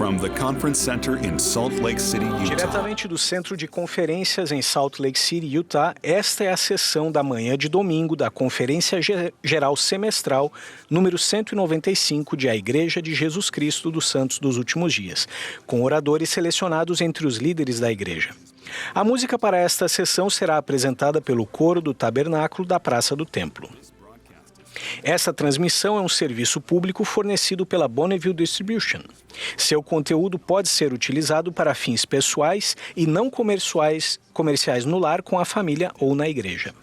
From the Conference Center in Salt Lake City, Utah. Diretamente do Centro de Conferências em Salt Lake City, Utah, esta é a sessão da manhã de domingo da Conferência Geral Semestral número 195 de A Igreja de Jesus Cristo dos Santos dos Últimos Dias, com oradores selecionados entre os líderes da igreja. A música para esta sessão será apresentada pelo coro do Tabernáculo da Praça do Templo. Essa transmissão é um serviço público fornecido pela Bonneville Distribution. Seu conteúdo pode ser utilizado para fins pessoais e não comerciais no lar, com a família ou na igreja.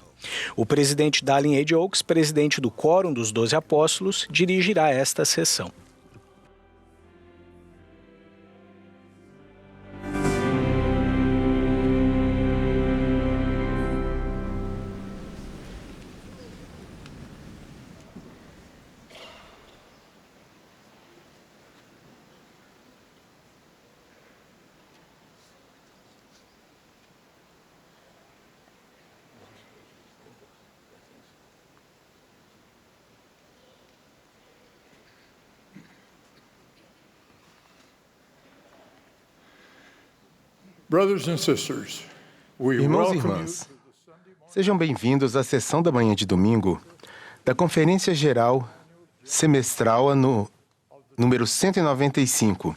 O presidente Dallin H. Oaks, presidente do Quórum dos 12 Apóstolos, dirigirá esta sessão. Brothers and sisters, Irmãos e irmãs, sejam bem-vindos à sessão da manhã de domingo da Conferência Geral Semestral número 195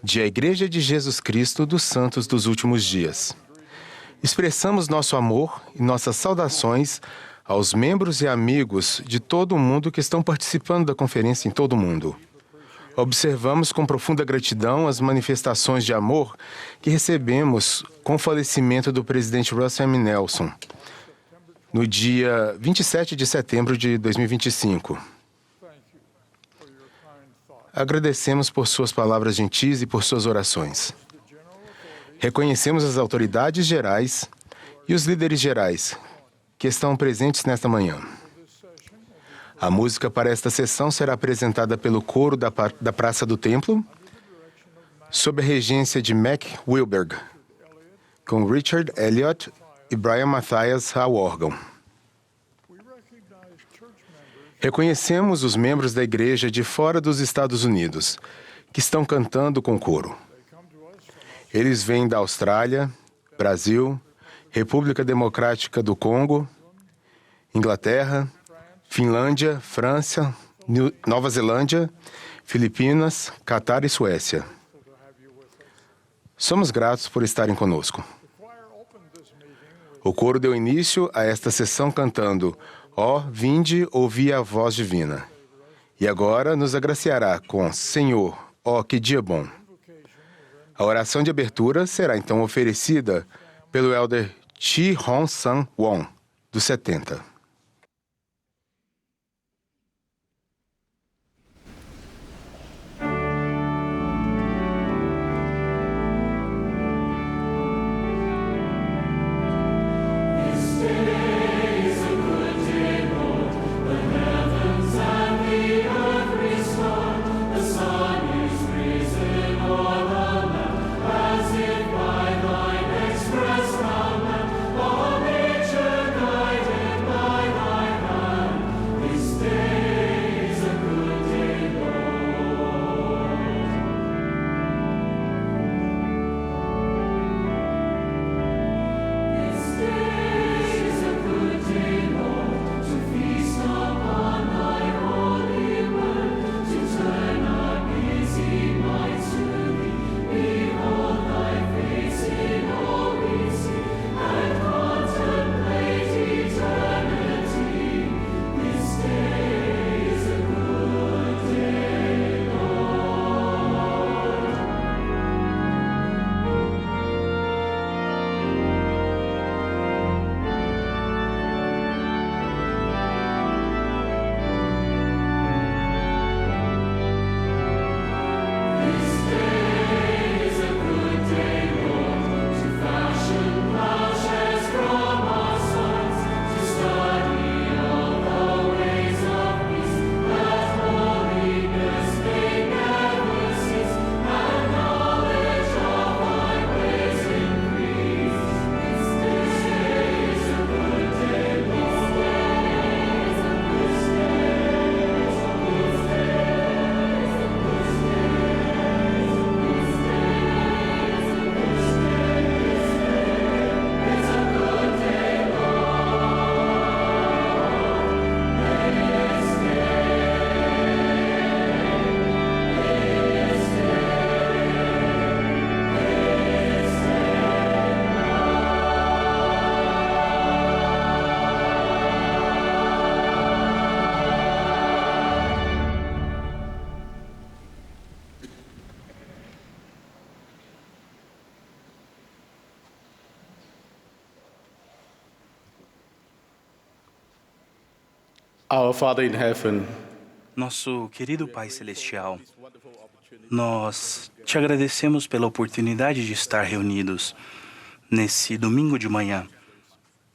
de A Igreja de Jesus Cristo dos Santos dos Últimos Dias. Expressamos nosso amor e nossas saudações aos membros e amigos de todo o mundo que estão participando da conferência em todo o mundo. Observamos com profunda gratidão as manifestações de amor que recebemos com o falecimento do presidente Russell M. Nelson, no dia 27 de setembro de 2025. Agradecemos por suas palavras gentis e por suas orações. Reconhecemos as autoridades gerais e os líderes gerais que estão presentes nesta manhã. A música para esta sessão será apresentada pelo coro da Praça do Templo, sob a regência de Mac Wilberg, com Richard Elliott e Brian Mathias ao órgão. Reconhecemos os membros da igreja de fora dos Estados Unidos, que estão cantando com coro. Eles vêm da Austrália, Brasil, República Democrática do Congo, Inglaterra, Finlândia, França, Nova Zelândia, Filipinas, Catar e Suécia. Somos gratos por estarem conosco. O coro deu início a esta sessão cantando Ó, vinde, ouvi a voz divina. E agora nos agraciará com Senhor, ó, que dia bom. A oração de abertura será então oferecida pelo elder Chi Hong San Wong, dos 70. By thine express command, all nature guided by Our Father in heaven, Nosso querido Pai Celestial, nós te agradecemos pela oportunidade de estar reunidos nesse domingo de manhã,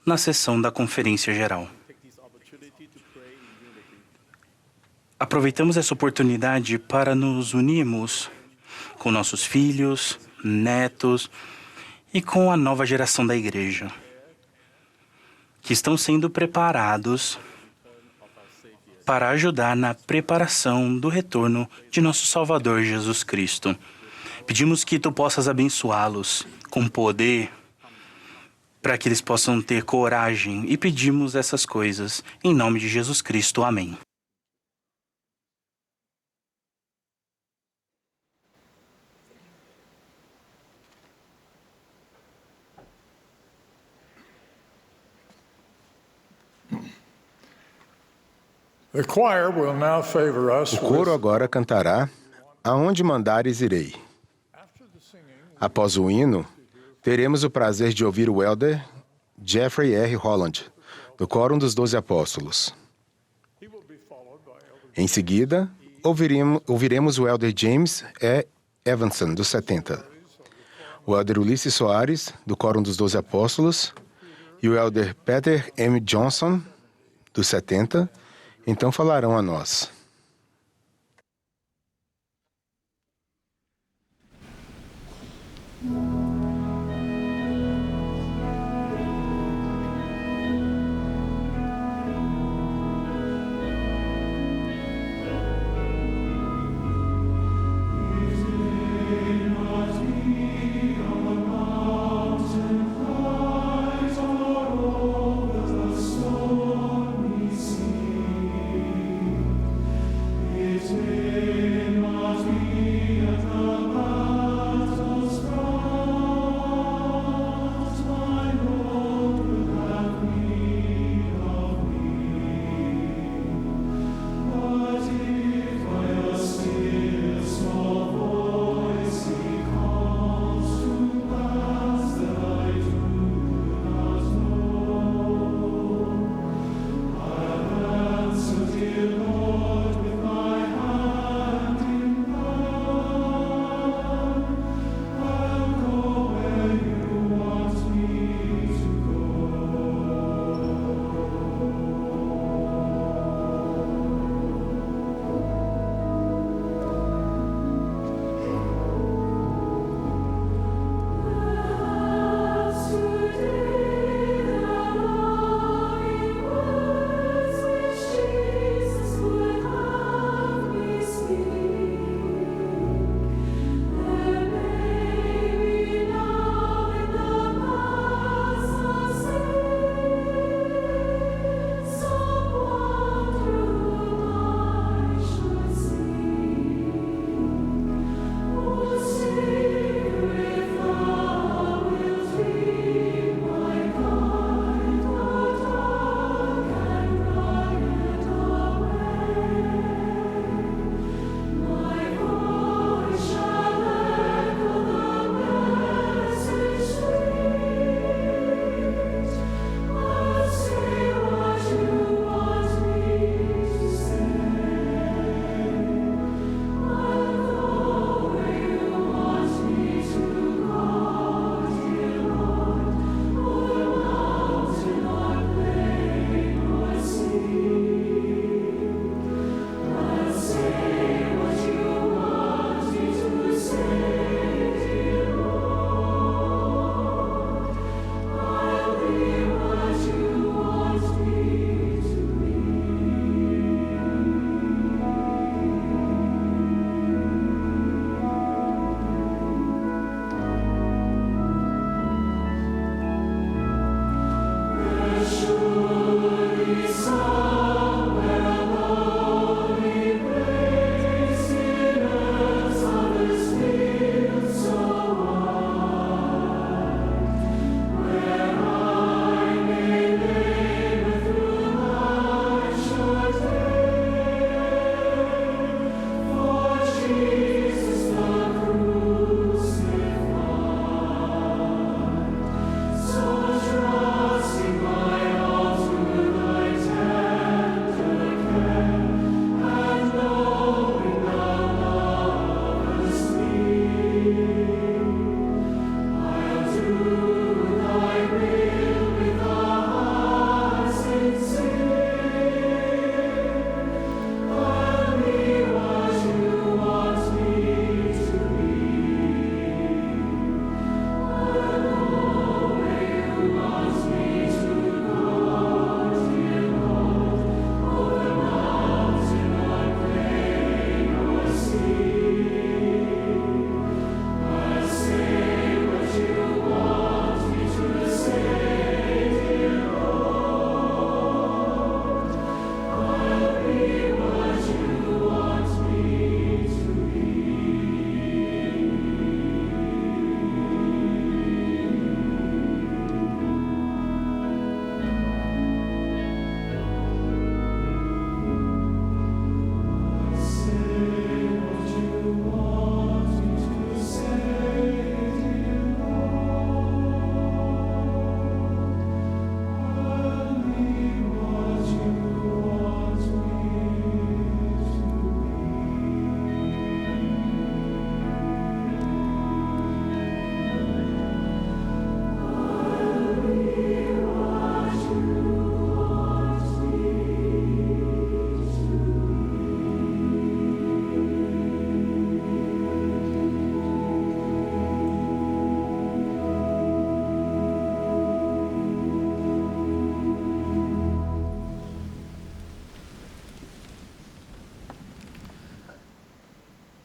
na sessão da Conferência Geral. Aproveitamos essa oportunidade para nos unirmos com nossos filhos, netos e com a nova geração da Igreja, que estão sendo preparados para ajudar na preparação do retorno de nosso Salvador Jesus Cristo. Pedimos que Tu possas abençoá-los com poder para que eles possam ter coragem e pedimos essas coisas em nome de Jesus Cristo. Amém. The choir will now favor us O coro with agora cantará Aonde Mandares Irei. Após o hino, teremos o prazer de ouvir o elder Jeffrey R. Holland, do Quórum dos 12 Apóstolos. Em seguida, ouviremos o elder James E. Evanson, do 70, o elder Ulisses Soares, do Quórum dos 12 Apóstolos, e o elder Peter M. Johnson, do 70, então falarão a nós.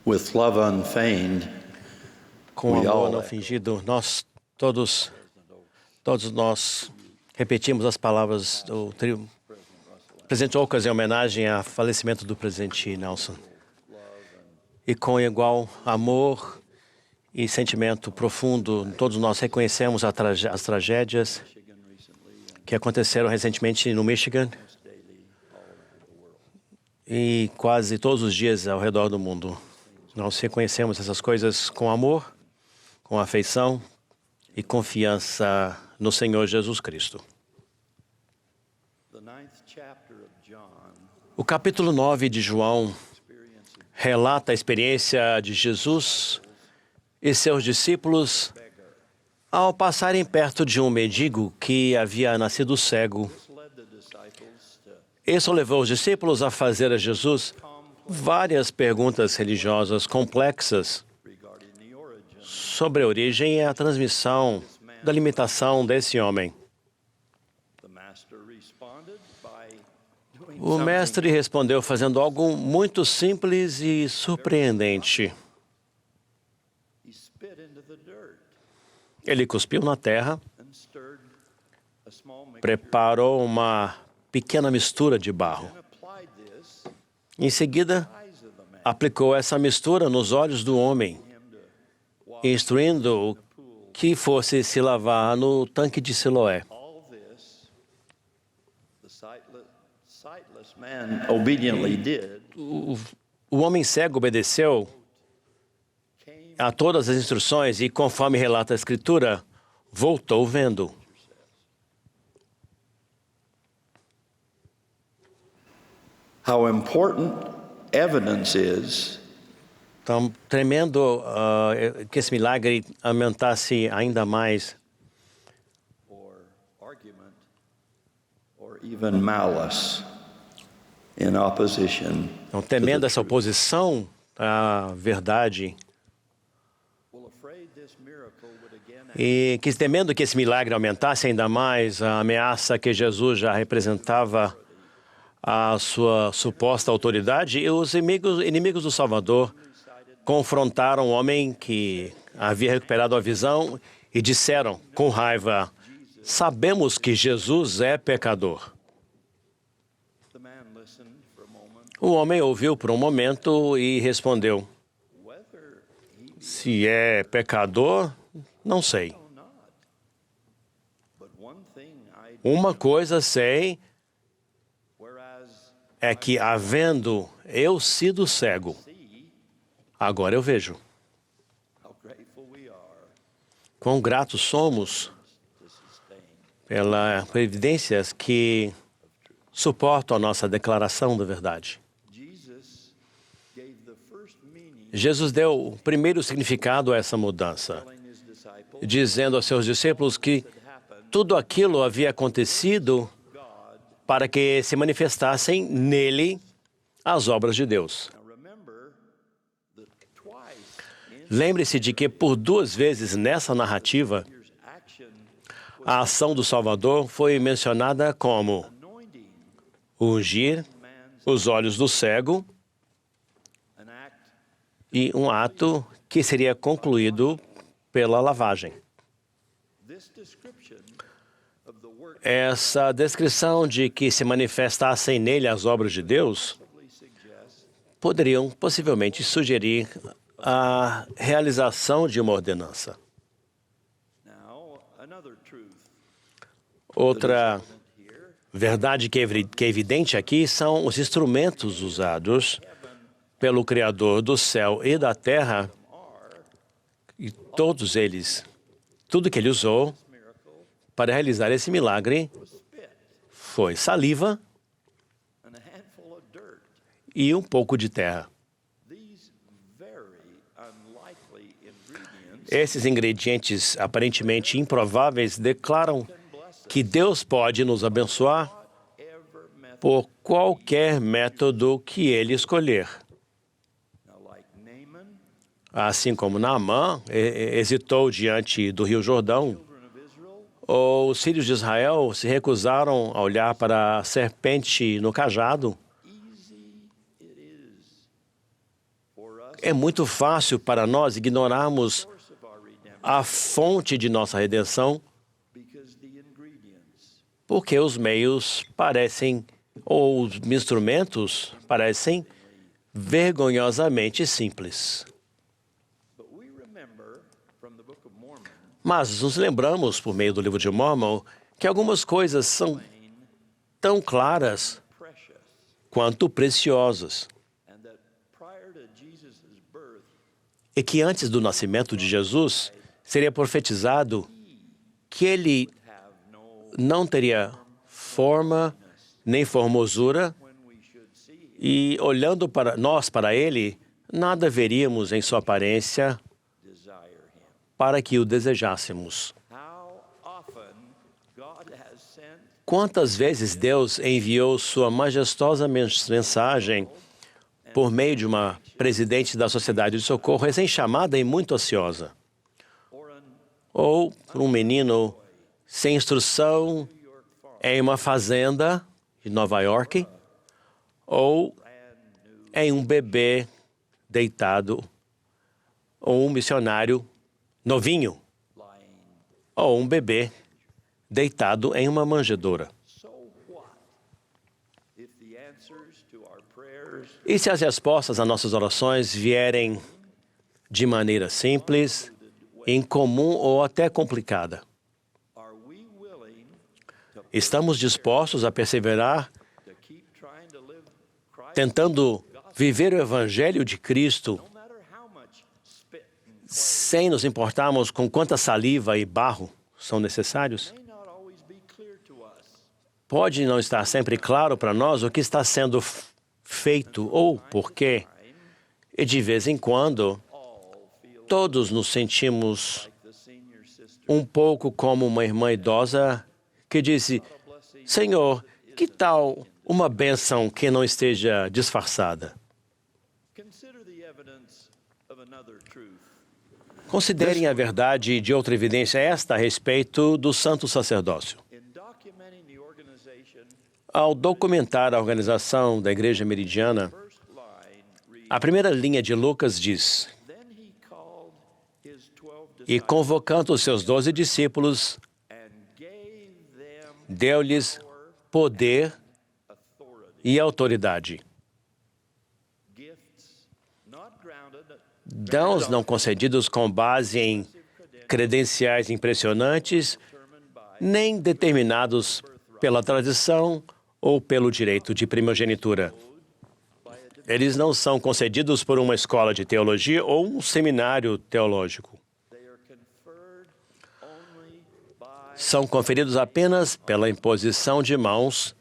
with love unfeigned, Com We all amor não echo. fingido, todos nós repetimos as palavras do presidente Ocas em homenagem ao falecimento do presidente Nelson. E com igual amor e sentimento profundo, todos nós reconhecemos as tragédias que aconteceram recentemente no Michigan e quase todos os dias ao redor do mundo. Nós reconhecemos essas coisas com amor, com afeição e confiança no Senhor Jesus Cristo. the 9th chapter of John O capítulo 9 de João relata a experiência de Jesus e seus discípulos ao passarem perto de um mendigo que havia nascido cego. led the disciples to Isso levou os discípulos a fazer a Jesus várias perguntas religiosas complexas regarding the origin. sobre a origem e a transmissão da limitação desse homem. The master responded by doing O mestre respondeu fazendo algo muito simples e surpreendente. He spit into the dirt Ele cuspiu na terra, and stirred a small mixture preparou uma pequena mistura de barro. and applied this Em seguida, eyes of the man, aplicou essa mistura nos olhos do homem, him to walk instruindo-o que fosse se lavar no tanque de Siloé. all this. The sightless man obediently did. O homem cego obedeceu a todas as instruções e, conforme relata a Escritura, voltou vendo. How important evidence is Então, tremendo que esse milagre aumentasse ainda mais. or argument or even malice in opposition. Então, temendo essa oposição à verdade Well, afraid this miracle would again e temendo que esse milagre aumentasse ainda mais a ameaça que Jesus já representava à sua suposta autoridade, e os inimigos do Salvador confrontaram o homem que havia recuperado a visão e disseram com raiva: sabemos que Jesus é pecador. the man listened for a moment, O homem ouviu por um momento e respondeu: whether he se é pecador, não sei. or not. But one thing I do, Uma coisa sei whereas é que, havendo eu sido cego, see agora eu vejo. how grateful we are Quão gratos somos to sustain. pelas evidências que suportam a nossa declaração da verdade. Jesus gave the first meaning, Jesus deu o primeiro significado a essa mudança, telling his disciples dizendo aos seus discípulos que that happened tudo aquilo havia acontecido God. para que se manifestassem nele as obras de Deus. Now remember that twice in Lembre-se de que por duas vezes nessa narrativa, his action, a ação do Salvador foi mencionada como anointing ungir man's os olhos do cego, an act e um ato que seria concluído pela lavagem. this description of the work Essa descrição de que se manifestassem nele as obras de Deus possibly suggests poderiam possivelmente sugerir a realização de uma ordenança. now another truth Outra here verdade que é evidente aqui são os instrumentos usados pelo Criador do céu e da terra, e todos eles, tudo que ele usou miracle para realizar esse milagre was spit foi saliva and a handful of dirt. e um pouco de terra. These very unlikely ingredients Esses ingredientes aparentemente improváveis declaram que Deus pode nos abençoar ever met. por qualquer método que ele escolher. Now, like Naaman, Assim como Naamã hesitou diante do Rio Jordão, children of Israel, ou os filhos de Israel se recusaram a olhar para a serpente no cajado, easy it is for us é muito fácil para nós ignorarmos a fonte de nossa redenção, porque os meios parecem, ou os instrumentos parecem vergonhosamente simples. Mas nos lembramos, por meio do livro de Mórmon, que algumas coisas são tão claras quanto preciosas. E que antes do nascimento de Jesus, seria profetizado que ele não teria forma nem formosura, e olhando para nós, para ele, nada veríamos em sua aparência para que o desejássemos. Quantas vezes Deus enviou sua majestosa mensagem por meio de uma presidente da Sociedade de Socorro recém-chamada e muito ansiosa, ou por um menino sem instrução em uma fazenda de Nova York, ou em um bebê deitado, ou um missionário novinho, ou um bebê deitado em uma manjedoura. E se as respostas às nossas orações vierem de maneira simples, incomum ou até complicada? Estamos dispostos a perseverar tentando viver o Evangelho de Cristo sem nos importarmos com quanta saliva e barro são necessários? Pode não estar sempre claro para nós o que está sendo feito ou por quê. E de vez em quando, todos nos sentimos um pouco como uma irmã idosa que disse: Senhor, que tal uma bênção que não esteja disfarçada? Considerem a verdade de outra evidência esta a respeito do santo sacerdócio. Ao documentar a organização da Igreja Meridiana, a primeira linha de Lucas diz: E convocando os seus 12 discípulos, deu-lhes poder e autoridade. Dons não concedidos com base em credenciais impressionantes, nem determinados pela tradição ou pelo direito de primogenitura. Eles não são concedidos por uma escola de teologia ou um seminário teológico. São conferidos apenas pela imposição de mãos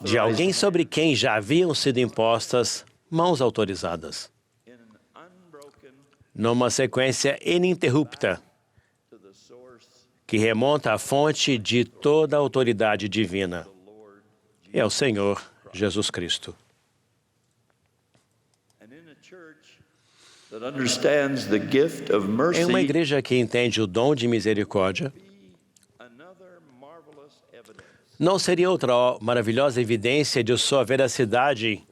de alguém sobre quem já haviam sido impostas mãos autorizadas, numa sequência ininterrupta que remonta à fonte de toda a autoridade divina, é o Senhor Jesus Cristo. Em uma igreja que entende o dom de misericórdia, não seria outra maravilhosa evidência de sua veracidade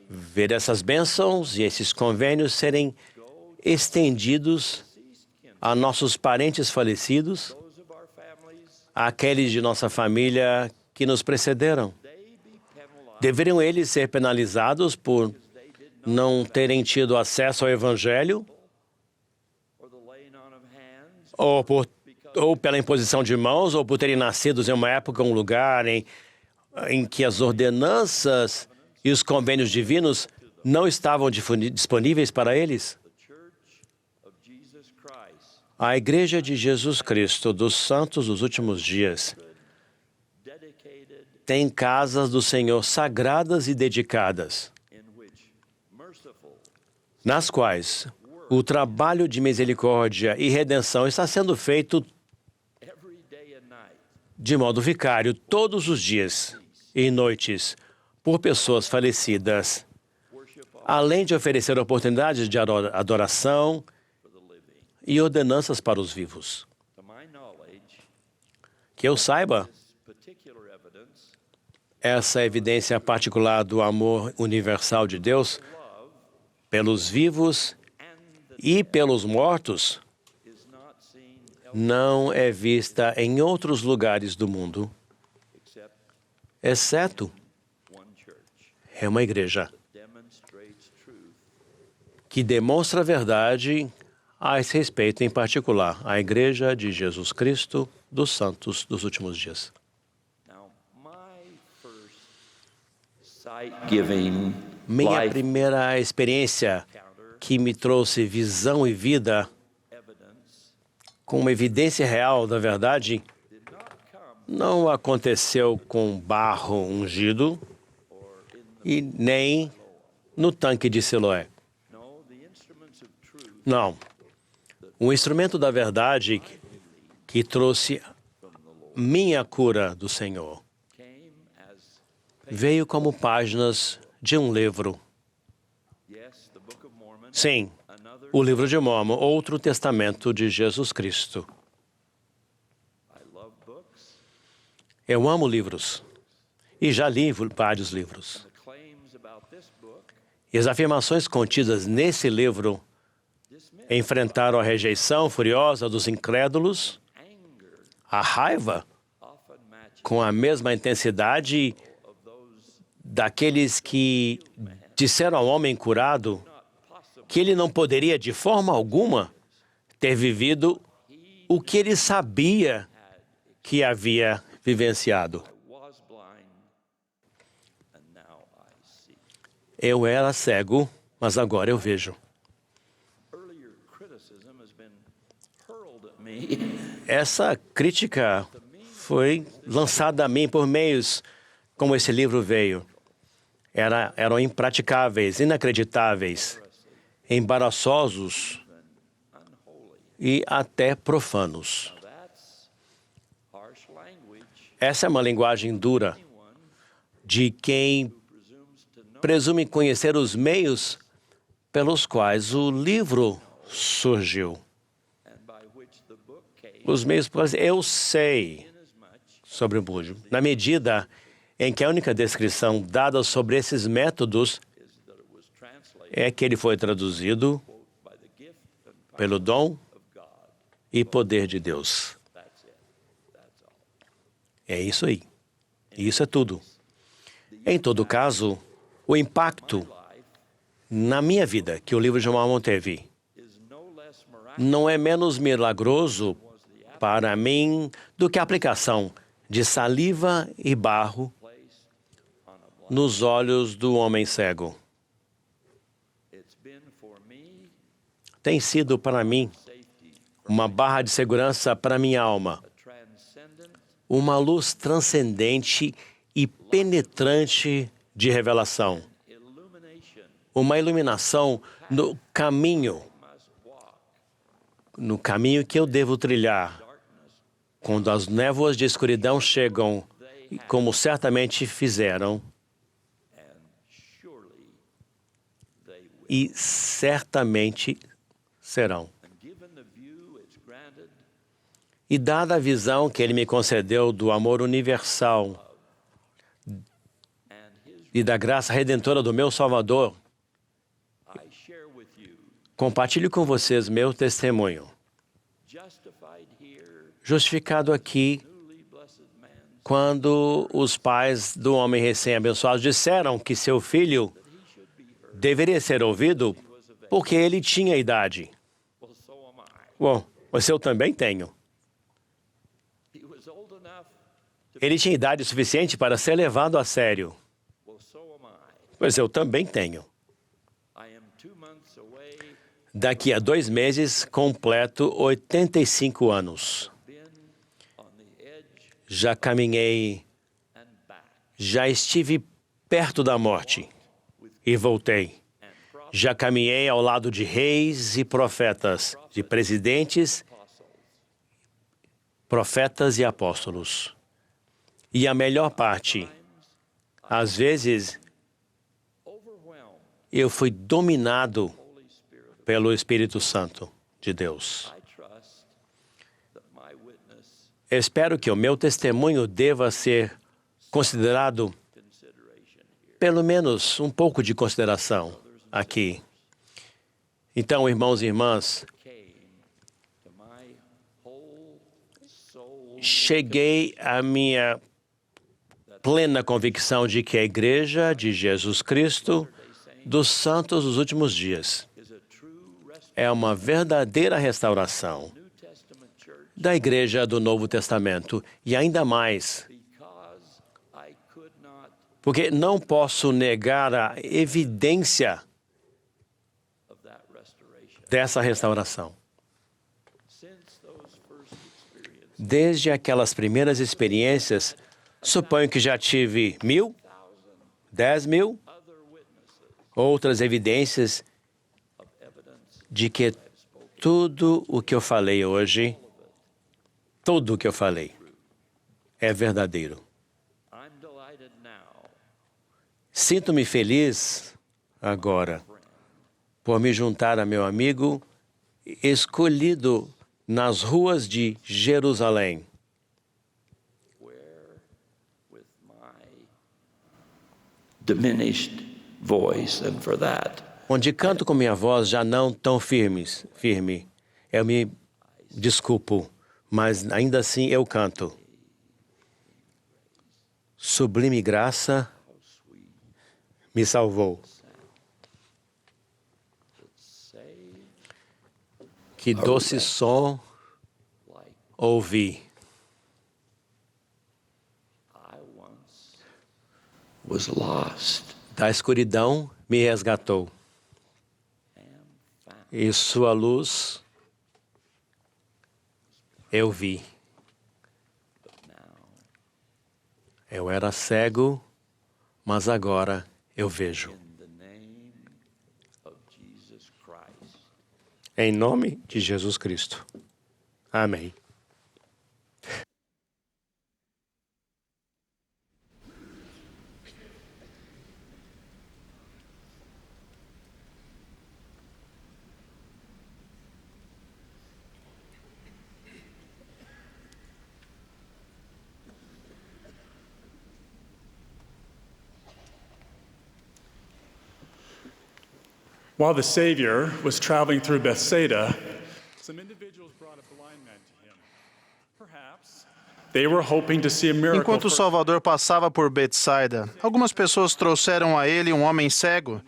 ver essas bênçãos e esses convênios serem estendidos a nossos parentes falecidos, àqueles de nossa família que nos precederam? Deveriam eles ser penalizados por não terem tido acesso ao Evangelho? Ou pela imposição de mãos, ou por terem nascido em uma época, um lugar em que as ordenanças e os convênios divinos não estavam disponíveis para eles? A Igreja de Jesus Cristo dos Santos dos Últimos Dias tem casas do Senhor sagradas e dedicadas, nas quais o trabalho de misericórdia e redenção está sendo feito de modo vicário todos os dias e noites por pessoas falecidas, além de oferecer oportunidades de adoração e ordenanças para os vivos. Que eu saiba, essa evidência particular do amor universal de Deus pelos vivos e pelos mortos não é vista em outros lugares do mundo, exceto é uma igreja que demonstra a verdade a esse respeito, em particular, a Igreja de Jesus Cristo dos Santos dos Últimos Dias. Minha primeira experiência que me trouxe visão e vida com uma evidência real da verdade não aconteceu com barro ungido e nem no tanque de Siloé. Não. O instrumento da verdade que trouxe minha cura do Senhor veio como páginas de um livro. Sim, o livro de Mórmon, outro testamento de Jesus Cristo. Eu amo livros e já li vários livros. E as afirmações contidas nesse livro enfrentaram a rejeição furiosa dos incrédulos, a raiva com a mesma intensidade daqueles que disseram ao homem curado que ele não poderia de forma alguma ter vivido o que ele sabia que havia vivenciado. Eu era cego, mas agora eu vejo. Essa crítica foi lançada a mim por meios como esse livro veio. Eram impraticáveis, inacreditáveis, embaraçosos e até profanos. Essa é uma linguagem dura de quem presume conhecer os meios pelos quais o livro surgiu. Os meios pelos quais eu sei sobre o livro, na medida em que a única descrição dada sobre esses métodos é que ele foi traduzido pelo dom e poder de Deus. É isso aí. Isso é tudo. Em todo caso, o impacto na minha vida que o livro de Mórmon teve não é menos milagroso para mim do que a aplicação de saliva e barro nos olhos do homem cego. Tem sido para mim uma barra de segurança para minha alma, uma luz transcendente e penetrante de revelação, uma iluminação no caminho que eu devo trilhar, quando as névoas de escuridão chegam, como certamente fizeram, e certamente serão. E dada a visão que ele me concedeu do amor universal e da graça redentora do meu Salvador, compartilho com vocês meu testemunho. Justificado aqui, quando os pais do homem recém-abençoado disseram que seu filho deveria ser ouvido porque ele tinha idade. Bom, mas eu também tenho. Ele tinha idade suficiente para ser levado a sério. Pois eu também tenho. Daqui a 2 meses, completo 85 anos. Já caminhei, já estive perto da morte e voltei. Já caminhei ao lado de reis e profetas, de presidentes, profetas e apóstolos. E a melhor parte, às vezes, eu fui dominado pelo Espírito Santo de Deus. Espero que o meu testemunho deva ser considerado pelo menos um pouco de consideração aqui. Então, irmãos e irmãs, cheguei à minha plena convicção de que a Igreja de Jesus Cristo dos Santos dos Últimos Dias é uma verdadeira restauração da Igreja do Novo Testamento. E ainda mais, porque não posso negar a evidência dessa restauração. Desde aquelas primeiras experiências, suponho que já tive 1.000, 10.000, outras evidências de que tudo o que eu falei hoje, tudo o que eu falei, é verdadeiro. Sinto-me feliz agora por me juntar a meu amigo escolhido nas ruas de Jerusalém. Diminished voice, and for that, Onde canto com minha voz já não tão firme. Eu me desculpo, mas ainda assim eu canto. Sublime graça me salvou. Que doce som ouvi. was lost. Da escuridão me resgatou. E sua luz eu vi. Eu era cego, mas agora eu vejo. Em nome de Jesus Cristo. Amém. While the Savior was traveling through Bethsaida, some individuals brought a blind man to him. Perhaps they were hoping to see a miracle. Enquanto o Salvador passava por Betsaida, algumas pessoas trouxeram a ele um homem cego.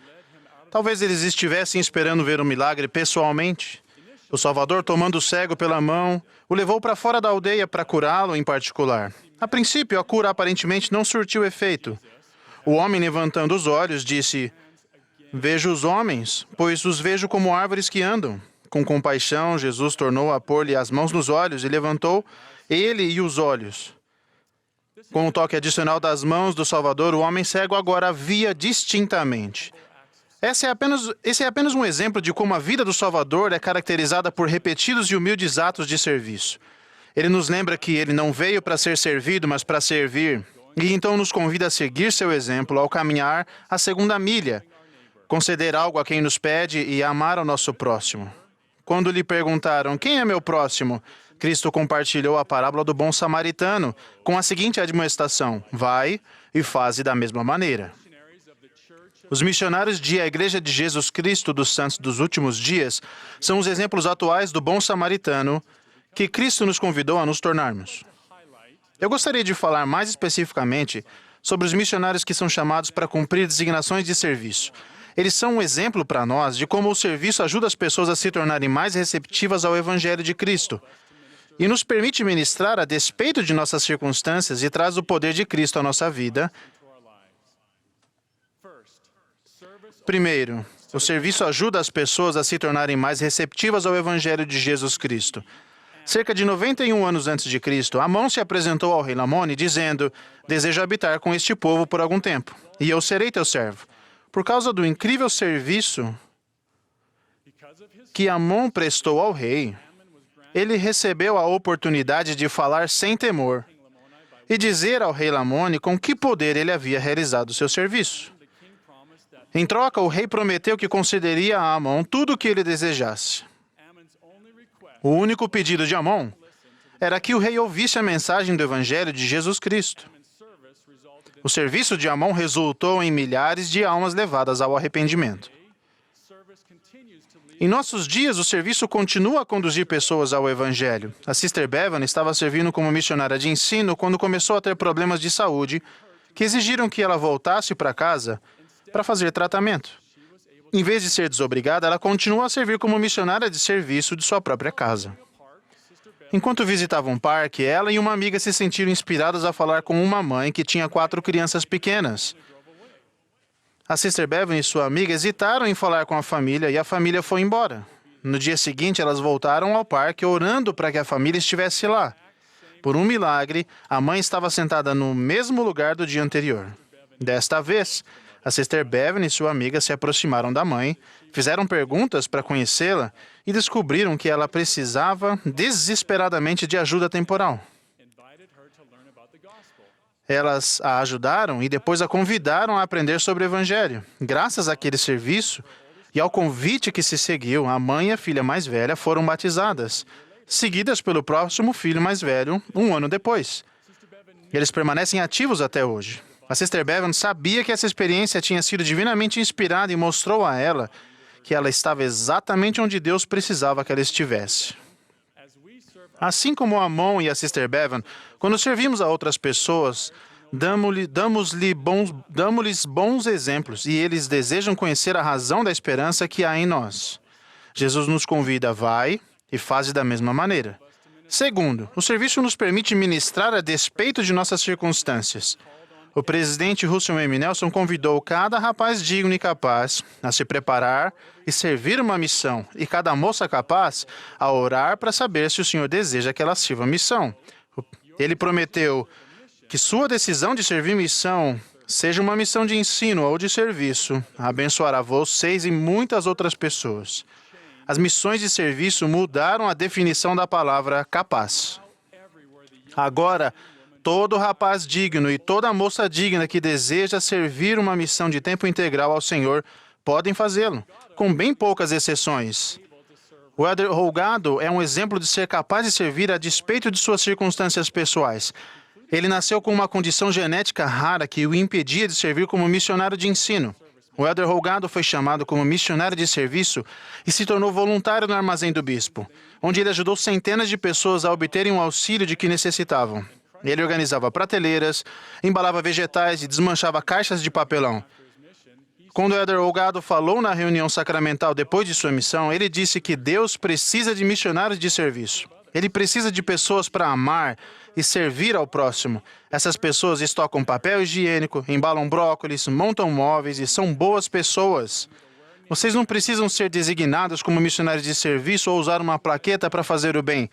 Talvez eles estivessem esperando ver um milagre pessoalmente. O Salvador, tomando o cego pela mão, o levou para fora da aldeia para curá-lo em particular. A princípio, a cura aparentemente não surtiu efeito. O homem, levantando os olhos, disse: "Vejo os homens, pois os vejo como árvores que andam." Com compaixão, Jesus tornou a pôr-lhe as mãos nos olhos e levantou ele e os olhos. Com o toque adicional das mãos do Salvador, o homem cego agora via distintamente. Esse é apenas um exemplo de como a vida do Salvador é caracterizada por repetidos e humildes atos de serviço. Ele nos lembra que ele não veio para ser servido, mas para servir, e então nos convida a seguir seu exemplo ao caminhar a segunda milha, conceder algo a quem nos pede e amar ao nosso próximo. Quando lhe perguntaram: "Quem é meu próximo?", Cristo compartilhou a parábola do bom samaritano com a seguinte admoestação: "Vai e faze da mesma maneira." Os missionários de a Igreja de Jesus Cristo dos Santos dos Últimos Dias são os exemplos atuais do bom samaritano que Cristo nos convidou a nos tornarmos. Eu gostaria de falar mais especificamente sobre os missionários que são chamados para cumprir designações de serviço. Eles são um exemplo para nós de como o serviço ajuda as pessoas a se tornarem mais receptivas ao Evangelho de Cristo e nos permite ministrar a despeito de nossas circunstâncias e traz o poder de Cristo à nossa vida. Primeiro, o serviço ajuda as pessoas a se tornarem mais receptivas ao Evangelho de Jesus Cristo. Cerca de 91 anos antes de Cristo, Amon se apresentou ao rei Lamone dizendo: "Desejo habitar com este povo por algum tempo, e eu serei teu servo." Por causa do incrível serviço que Amon prestou ao rei, ele recebeu a oportunidade de falar sem temor e dizer ao rei Lamone com que poder ele havia realizado o seu serviço. Em troca, o rei prometeu que concederia a Amon tudo o que ele desejasse. O único pedido de Amon era que o rei ouvisse a mensagem do Evangelho de Jesus Cristo. O serviço de Amon resultou em milhares de almas levadas ao arrependimento. Em nossos dias, o serviço continua a conduzir pessoas ao Evangelho. A Sister Bevan estava servindo como missionária de ensino quando começou a ter problemas de saúde que exigiram que ela voltasse para casa para fazer tratamento. Em vez de ser desobrigada, ela continuou a servir como missionária de serviço de sua própria casa. Enquanto visitava um parque, ela e uma amiga se sentiram inspiradas a falar com uma mãe que tinha 4 crianças pequenas. A Sister Bevan e sua amiga hesitaram em falar com a família e a família foi embora. No dia seguinte, elas voltaram ao parque orando para que a família estivesse lá. Por um milagre, a mãe estava sentada no mesmo lugar do dia anterior. Desta vez, a Sister Bevan e sua amiga se aproximaram da mãe, fizeram perguntas para conhecê-la e descobriram que ela precisava desesperadamente de ajuda temporal. Elas a ajudaram e depois a convidaram a aprender sobre o Evangelho. Graças àquele serviço e ao convite que se seguiu, a mãe e a filha mais velha foram batizadas, seguidas pelo próximo filho mais velho 1 ano depois. Eles permanecem ativos até hoje. A Sister Bevan sabia que essa experiência tinha sido divinamente inspirada e mostrou a ela que ela estava exatamente onde Deus precisava que ela estivesse. Assim como Amon e a Sister Bevan, quando servimos a outras pessoas, damos-lhes bons exemplos e eles desejam conhecer a razão da esperança que há em nós. Jesus nos convida, vai e faze da mesma maneira. Segundo, o serviço nos permite ministrar a despeito de nossas circunstâncias. O presidente Russell M. Nelson convidou cada rapaz digno e capaz a se preparar e servir uma missão, e cada moça capaz a orar para saber se o Senhor deseja que ela sirva a missão. Ele prometeu que sua decisão de servir missão, seja uma missão de ensino ou de serviço, abençoará vocês e muitas outras pessoas. As missões de serviço mudaram a definição da palavra capaz. Agora, todo rapaz digno e toda moça digna que deseja servir uma missão de tempo integral ao Senhor podem fazê-lo, com bem poucas exceções. O Elder Holgado é um exemplo de ser capaz de servir a despeito de suas circunstâncias pessoais. Ele nasceu com uma condição genética rara que o impedia de servir como missionário de ensino. O Elder Holgado foi chamado como missionário de serviço e se tornou voluntário no armazém do bispo, onde ele ajudou centenas de pessoas a obterem o auxílio de que necessitavam. Ele organizava prateleiras, embalava vegetais e desmanchava caixas de papelão. Quando o Elder Holgado falou na reunião sacramental depois de sua missão, ele disse que Deus precisa de missionários de serviço. Ele precisa de pessoas para amar e servir ao próximo. Essas pessoas estocam papel higiênico, embalam brócolis, montam móveis e são boas pessoas. Vocês não precisam ser designados como missionários de serviço ou usar uma plaqueta para fazer o bem.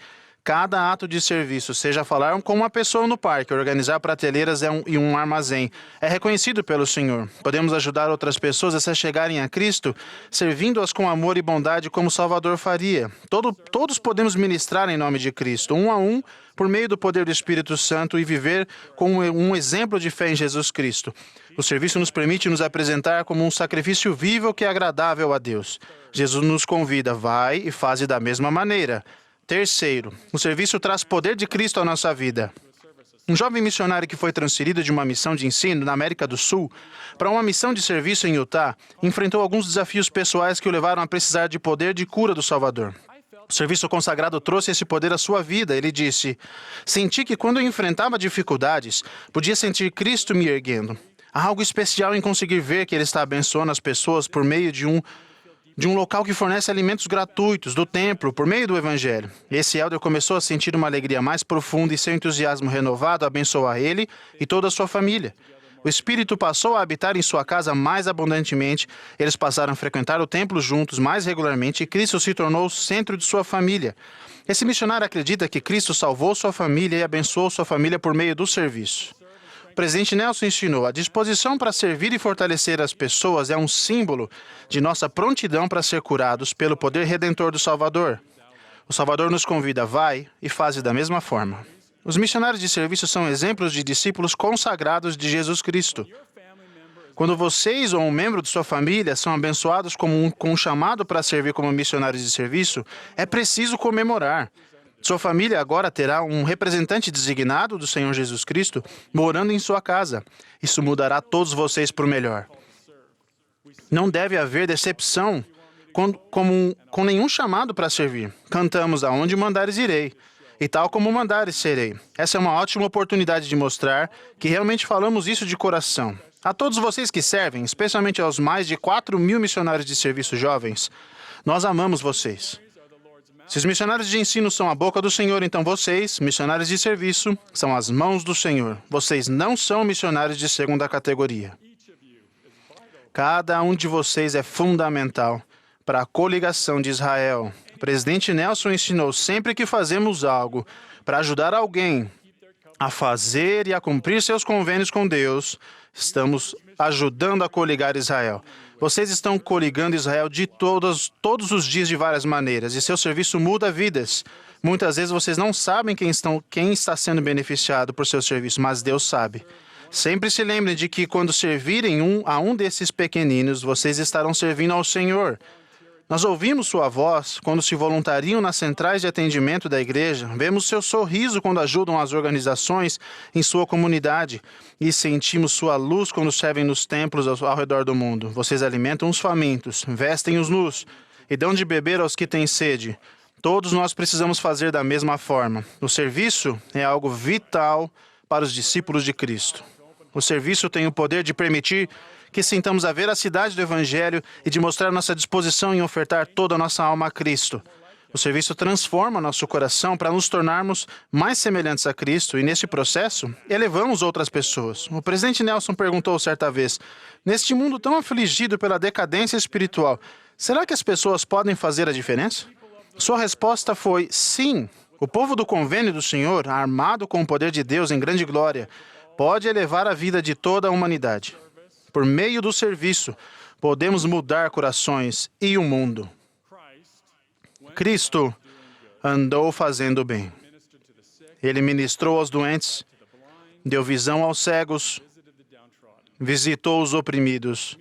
Cada ato de serviço, seja falar com uma pessoa no parque, organizar prateleiras e um armazém, é reconhecido pelo Senhor. Podemos ajudar outras pessoas a se chegarem a Cristo, servindo-as com amor e bondade como o Salvador faria. Todos podemos ministrar em nome de Cristo, um a um, por meio do poder do Espírito Santo e viver com um exemplo de fé em Jesus Cristo. O serviço nos permite nos apresentar como um sacrifício vivo que é agradável a Deus. Jesus nos convida, vai e faze da mesma maneira. Terceiro, o serviço traz poder de Cristo à nossa vida. Um jovem missionário que foi transferido de uma missão de ensino na América do Sul para uma missão de serviço em Utah enfrentou alguns desafios pessoais que o levaram a precisar de poder de cura do Salvador. O serviço consagrado trouxe esse poder à sua vida. Ele disse, senti que quando eu enfrentava dificuldades, podia sentir Cristo me erguendo. Há algo especial em conseguir ver que Ele está abençoando as pessoas por meio de um local que fornece alimentos gratuitos, do templo, por meio do Evangelho. Esse elder começou a sentir uma alegria mais profunda e seu entusiasmo renovado abençoou a ele e toda a sua família. O Espírito passou a habitar em sua casa mais abundantemente, eles passaram a frequentar o templo juntos mais regularmente e Cristo se tornou o centro de sua família. Esse missionário acredita que Cristo salvou sua família e abençoou sua família por meio do serviço. O presidente Nelson ensinou, a disposição para servir e fortalecer as pessoas é um símbolo de nossa prontidão para ser curados pelo poder redentor do Salvador. O Salvador nos convida, vai e faze da mesma forma. Os missionários de serviço são exemplos de discípulos consagrados de Jesus Cristo. Quando vocês ou um membro de sua família são abençoados com um chamado para servir como missionários de serviço, é preciso comemorar. Sua família agora terá um representante designado do Senhor Jesus Cristo morando em sua casa. Isso mudará todos vocês para o melhor. Não deve haver decepção com nenhum chamado para servir. Cantamos aonde mandares irei, e tal como mandares serei. Essa é uma ótima oportunidade de mostrar que realmente falamos isso de coração. A todos vocês que servem, especialmente aos mais de 4.000 missionários de serviço jovens, nós amamos vocês. Se os missionários de ensino são a boca do Senhor, então vocês, missionários de serviço, são as mãos do Senhor. Vocês não são missionários de segunda categoria. Cada um de vocês é fundamental para a coligação de Israel. O presidente Nelson ensinou: sempre que fazemos algo para ajudar alguém a fazer e a cumprir seus convênios com Deus, estamos ajudando a coligar Israel. Vocês estão coligando Israel de todos os dias de várias maneiras, e seu serviço muda vidas. Muitas vezes vocês não sabem quem está sendo beneficiado por seu serviço, mas Deus sabe. Sempre se lembrem de que quando servirem a um desses pequeninos, vocês estarão servindo ao Senhor. Nós ouvimos sua voz quando se voluntariam nas centrais de atendimento da igreja, vemos seu sorriso quando ajudam as organizações em sua comunidade e sentimos sua luz quando servem nos templos ao redor do mundo. Vocês alimentam os famintos, vestem os nus e dão de beber aos que têm sede. Todos nós precisamos fazer da mesma forma. O serviço é algo vital para os discípulos de Cristo. O serviço tem o poder de permitir que sintamos a veracidade do Evangelho e de mostrar nossa disposição em ofertar toda a nossa alma a Cristo. O serviço transforma nosso coração para nos tornarmos mais semelhantes a Cristo e, nesse processo, elevamos outras pessoas. O presidente Nelson perguntou certa vez: neste mundo tão afligido pela decadência espiritual, será que as pessoas podem fazer a diferença? Sua resposta foi: sim. O povo do convênio do Senhor, armado com o poder de Deus em grande glória, pode elevar a vida de toda a humanidade. Por meio do serviço, podemos mudar corações e o mundo. Cristo andou fazendo bem. Ele ministrou aos doentes, deu visão aos cegos, visitou os oprimidos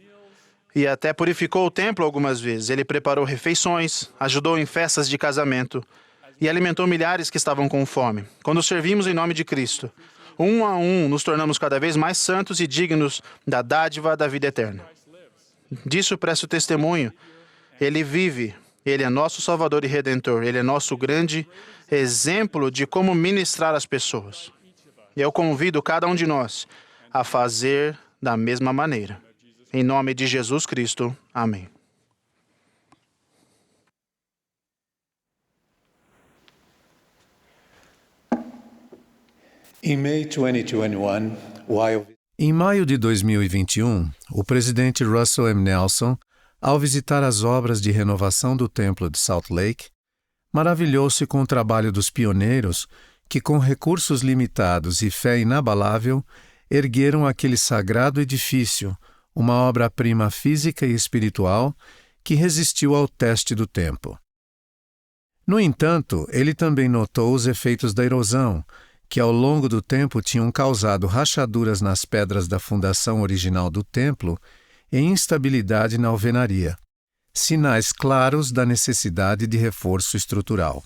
e até purificou o templo algumas vezes. Ele preparou refeições, ajudou em festas de casamento e alimentou milhares que estavam com fome. Quando servimos em nome de Cristo, um a um, nos tornamos cada vez mais santos e dignos da dádiva da vida eterna. Disso presto testemunho. Ele vive. Ele é nosso Salvador e Redentor. Ele é nosso grande exemplo de como ministrar as pessoas. E eu convido cada um de nós a fazer da mesma maneira. Em nome de Jesus Cristo. Amém. Em maio de 2021, o presidente Russell M. Nelson, ao visitar as obras de renovação do Templo de Salt Lake, maravilhou-se com o trabalho dos pioneiros que, com recursos limitados e fé inabalável, ergueram aquele sagrado edifício, uma obra-prima física e espiritual que resistiu ao teste do tempo. No entanto, ele também notou os efeitos da erosão, que ao longo do tempo tinham causado rachaduras nas pedras da fundação original do templo e instabilidade na alvenaria, sinais claros da necessidade de reforço estrutural.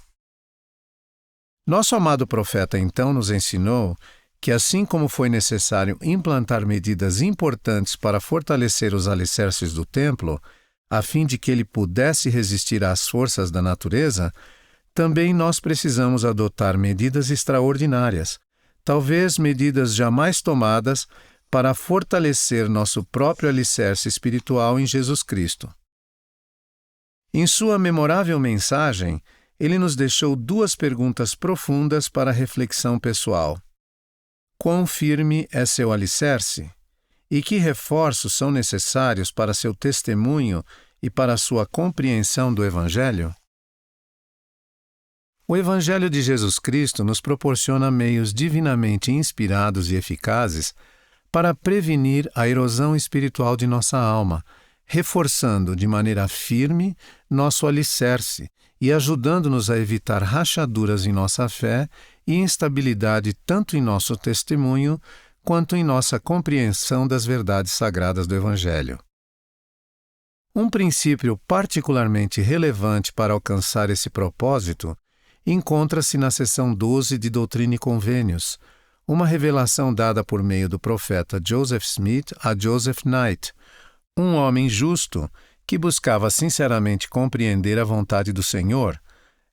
Nosso amado profeta então nos ensinou que, assim como foi necessário implantar medidas importantes para fortalecer os alicerces do templo, a fim de que ele pudesse resistir às forças da natureza, também nós precisamos adotar medidas extraordinárias, talvez medidas jamais tomadas, para fortalecer nosso próprio alicerce espiritual em Jesus Cristo. Em sua memorável mensagem, ele nos deixou duas perguntas profundas para reflexão pessoal. Quão firme é seu alicerce? E que reforços são necessários para seu testemunho e para sua compreensão do Evangelho? O Evangelho de Jesus Cristo nos proporciona meios divinamente inspirados e eficazes para prevenir a erosão espiritual de nossa alma, reforçando de maneira firme nosso alicerce e ajudando-nos a evitar rachaduras em nossa fé e instabilidade tanto em nosso testemunho quanto em nossa compreensão das verdades sagradas do Evangelho. Um princípio particularmente relevante para alcançar esse propósito encontra-se na seção 12 de Doutrina e Convênios, uma revelação dada por meio do profeta Joseph Smith a Joseph Knight, um homem justo que buscava sinceramente compreender a vontade do Senhor,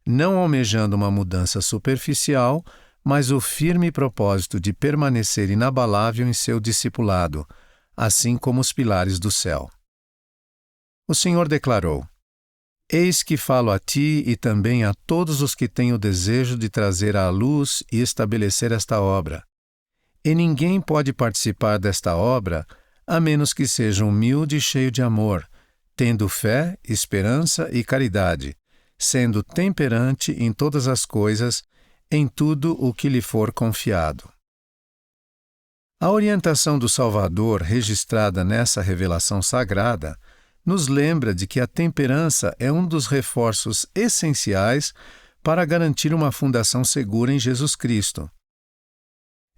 não almejando uma mudança superficial, mas o firme propósito de permanecer inabalável em seu discipulado, assim como os pilares do céu. O Senhor declarou: Eis que falo a ti e também a todos os que têm o desejo de trazer à luz e estabelecer esta obra. E ninguém pode participar desta obra a menos que seja humilde e cheio de amor, tendo fé, esperança e caridade, sendo temperante em todas as coisas, em tudo o que lhe for confiado. A orientação do Salvador, registrada nessa revelação sagrada, nos lembra de que a temperança é um dos reforços essenciais para garantir uma fundação segura em Jesus Cristo.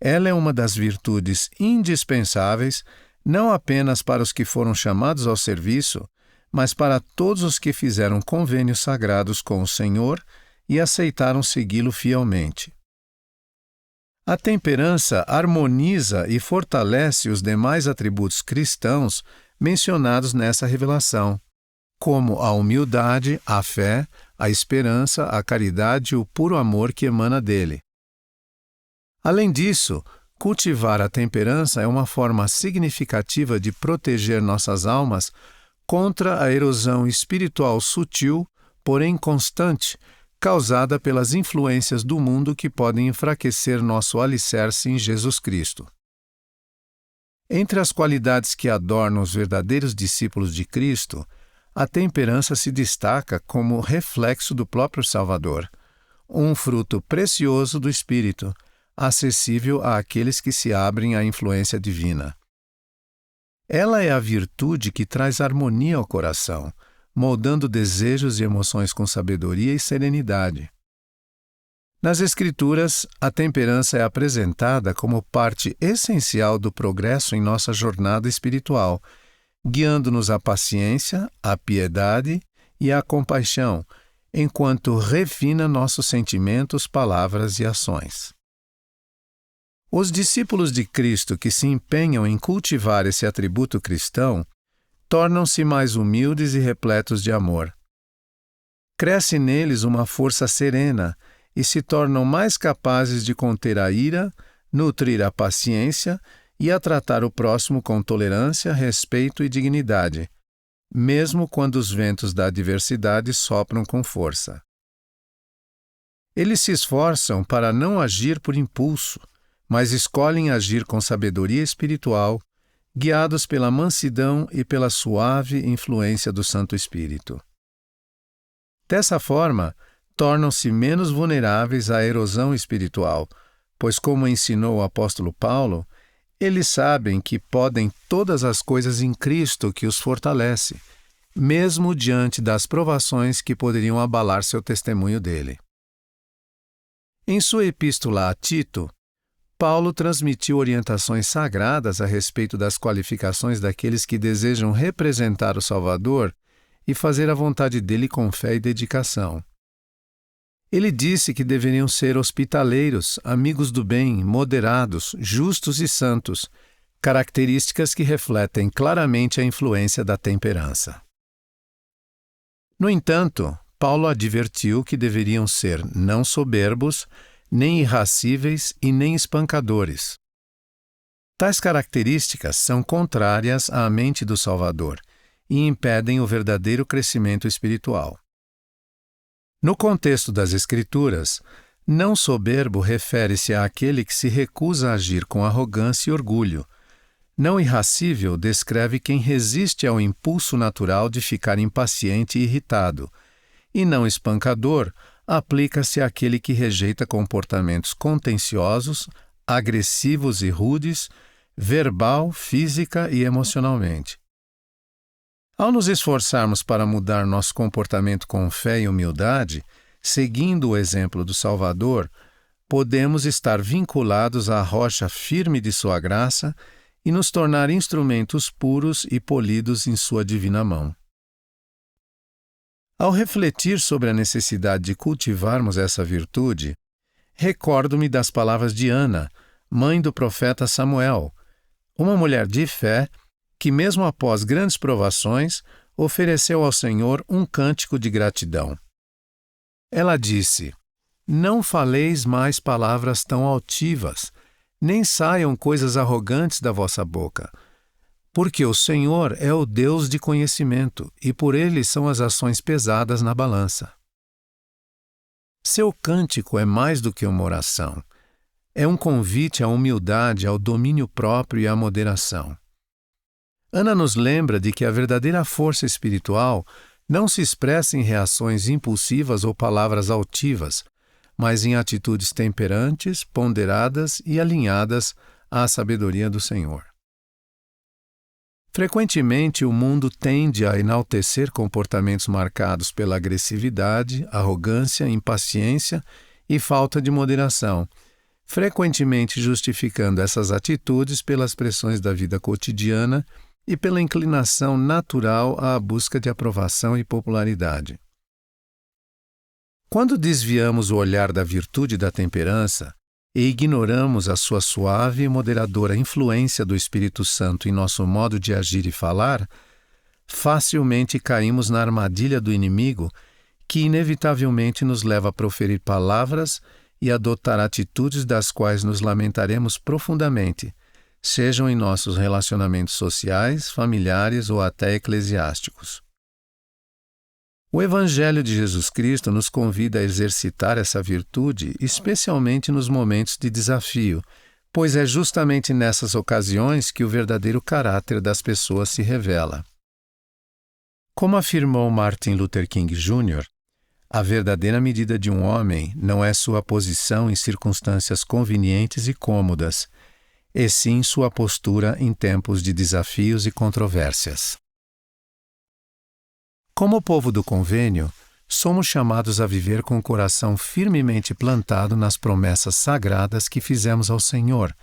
Ela é uma das virtudes indispensáveis não apenas para os que foram chamados ao serviço, mas para todos os que fizeram convênios sagrados com o Senhor e aceitaram segui-lo fielmente. A temperança harmoniza e fortalece os demais atributos cristãos mencionados nessa revelação, como a humildade, a fé, a esperança, a caridade e o puro amor que emana dele. Além disso, cultivar a temperança é uma forma significativa de proteger nossas almas contra a erosão espiritual sutil, porém constante, causada pelas influências do mundo que podem enfraquecer nosso alicerce em Jesus Cristo. Entre as qualidades que adornam os verdadeiros discípulos de Cristo, a temperança se destaca como reflexo do próprio Salvador, um fruto precioso do Espírito, acessível àqueles que se abrem à influência divina. Ela é a virtude que traz harmonia ao coração, moldando desejos e emoções com sabedoria e serenidade. Nas Escrituras, a temperança é apresentada como parte essencial do progresso em nossa jornada espiritual, guiando-nos à paciência, à piedade e à compaixão, enquanto refina nossos sentimentos, palavras e ações. Os discípulos de Cristo que se empenham em cultivar esse atributo cristão tornam-se mais humildes e repletos de amor. Cresce neles uma força serena e se tornam mais capazes de conter a ira, nutrir a paciência e a tratar o próximo com tolerância, respeito e dignidade, mesmo quando os ventos da adversidade sopram com força. Eles se esforçam para não agir por impulso, mas escolhem agir com sabedoria espiritual, guiados pela mansidão e pela suave influência do Santo Espírito. Dessa forma, tornam-se menos vulneráveis à erosão espiritual, pois, como ensinou o apóstolo Paulo, eles sabem que podem todas as coisas em Cristo que os fortalece, mesmo diante das provações que poderiam abalar seu testemunho dele. Em sua epístola a Tito, Paulo transmitiu orientações sagradas a respeito das qualificações daqueles que desejam representar o Salvador e fazer a vontade dele com fé e dedicação. Ele disse que deveriam ser hospitaleiros, amigos do bem, moderados, justos e santos, características que refletem claramente a influência da temperança. No entanto, Paulo advertiu que deveriam ser não soberbos, nem irascíveis e nem espancadores. Tais características são contrárias à mente do Salvador e impedem o verdadeiro crescimento espiritual. No contexto das Escrituras, não soberbo refere-se àquele que se recusa a agir com arrogância e orgulho. Não irascível descreve quem resiste ao impulso natural de ficar impaciente e irritado, e não espancador aplica-se àquele que rejeita comportamentos contenciosos, agressivos e rudes, verbal, física e emocionalmente. Ao nos esforçarmos para mudar nosso comportamento com fé e humildade, seguindo o exemplo do Salvador, podemos estar vinculados à rocha firme de sua graça e nos tornar instrumentos puros e polidos em sua divina mão. Ao refletir sobre a necessidade de cultivarmos essa virtude, recordo-me das palavras de Ana, mãe do profeta Samuel, uma mulher de fé que, mesmo após grandes provações, ofereceu ao Senhor um cântico de gratidão. Ela disse: "Não faleis mais palavras tão altivas, nem saiam coisas arrogantes da vossa boca, porque o Senhor é o Deus de conhecimento, e por ele são as ações pesadas na balança." Seu cântico é mais do que uma oração. É um convite à humildade, ao domínio próprio e à moderação. Ana nos lembra de que a verdadeira força espiritual não se expressa em reações impulsivas ou palavras altivas, mas em atitudes temperantes, ponderadas e alinhadas à sabedoria do Senhor. Frequentemente, o mundo tende a enaltecer comportamentos marcados pela agressividade, arrogância, impaciência e falta de moderação, frequentemente justificando essas atitudes pelas pressões da vida cotidiana e pela inclinação natural à busca de aprovação e popularidade. Quando desviamos o olhar da virtude da temperança e ignoramos a sua suave e moderadora influência do Espírito Santo em nosso modo de agir e falar, facilmente caímos na armadilha do inimigo que inevitavelmente nos leva a proferir palavras e adotar atitudes das quais nos lamentaremos profundamente, sejam em nossos relacionamentos sociais, familiares ou até eclesiásticos. O Evangelho de Jesus Cristo nos convida a exercitar essa virtude, especialmente nos momentos de desafio, pois é justamente nessas ocasiões que o verdadeiro caráter das pessoas se revela. Como afirmou Martin Luther King Jr., a verdadeira medida de um homem não é sua posição em circunstâncias convenientes e cômodas, e sim sua postura em tempos de desafios e controvérsias. Como povo do Convênio, somos chamados a viver com o coração firmemente plantado nas promessas sagradas que fizemos ao Senhor,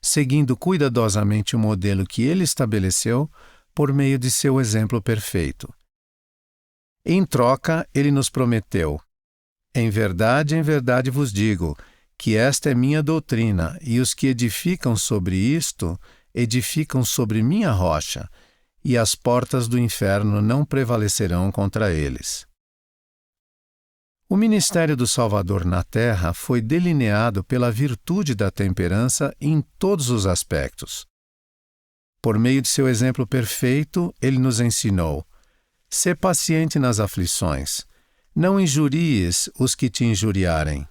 seguindo cuidadosamente o modelo que Ele estabeleceu por meio de seu exemplo perfeito. Em troca, Ele nos prometeu: em verdade vos digo, que esta é minha doutrina, e os que edificam sobre isto, edificam sobre minha rocha, e as portas do inferno não prevalecerão contra eles. O ministério do Salvador na Terra foi delineado pela virtude da temperança em todos os aspectos. Por meio de seu exemplo perfeito, ele nos ensinou: sê paciente nas aflições, não injuries os que te injuriarem.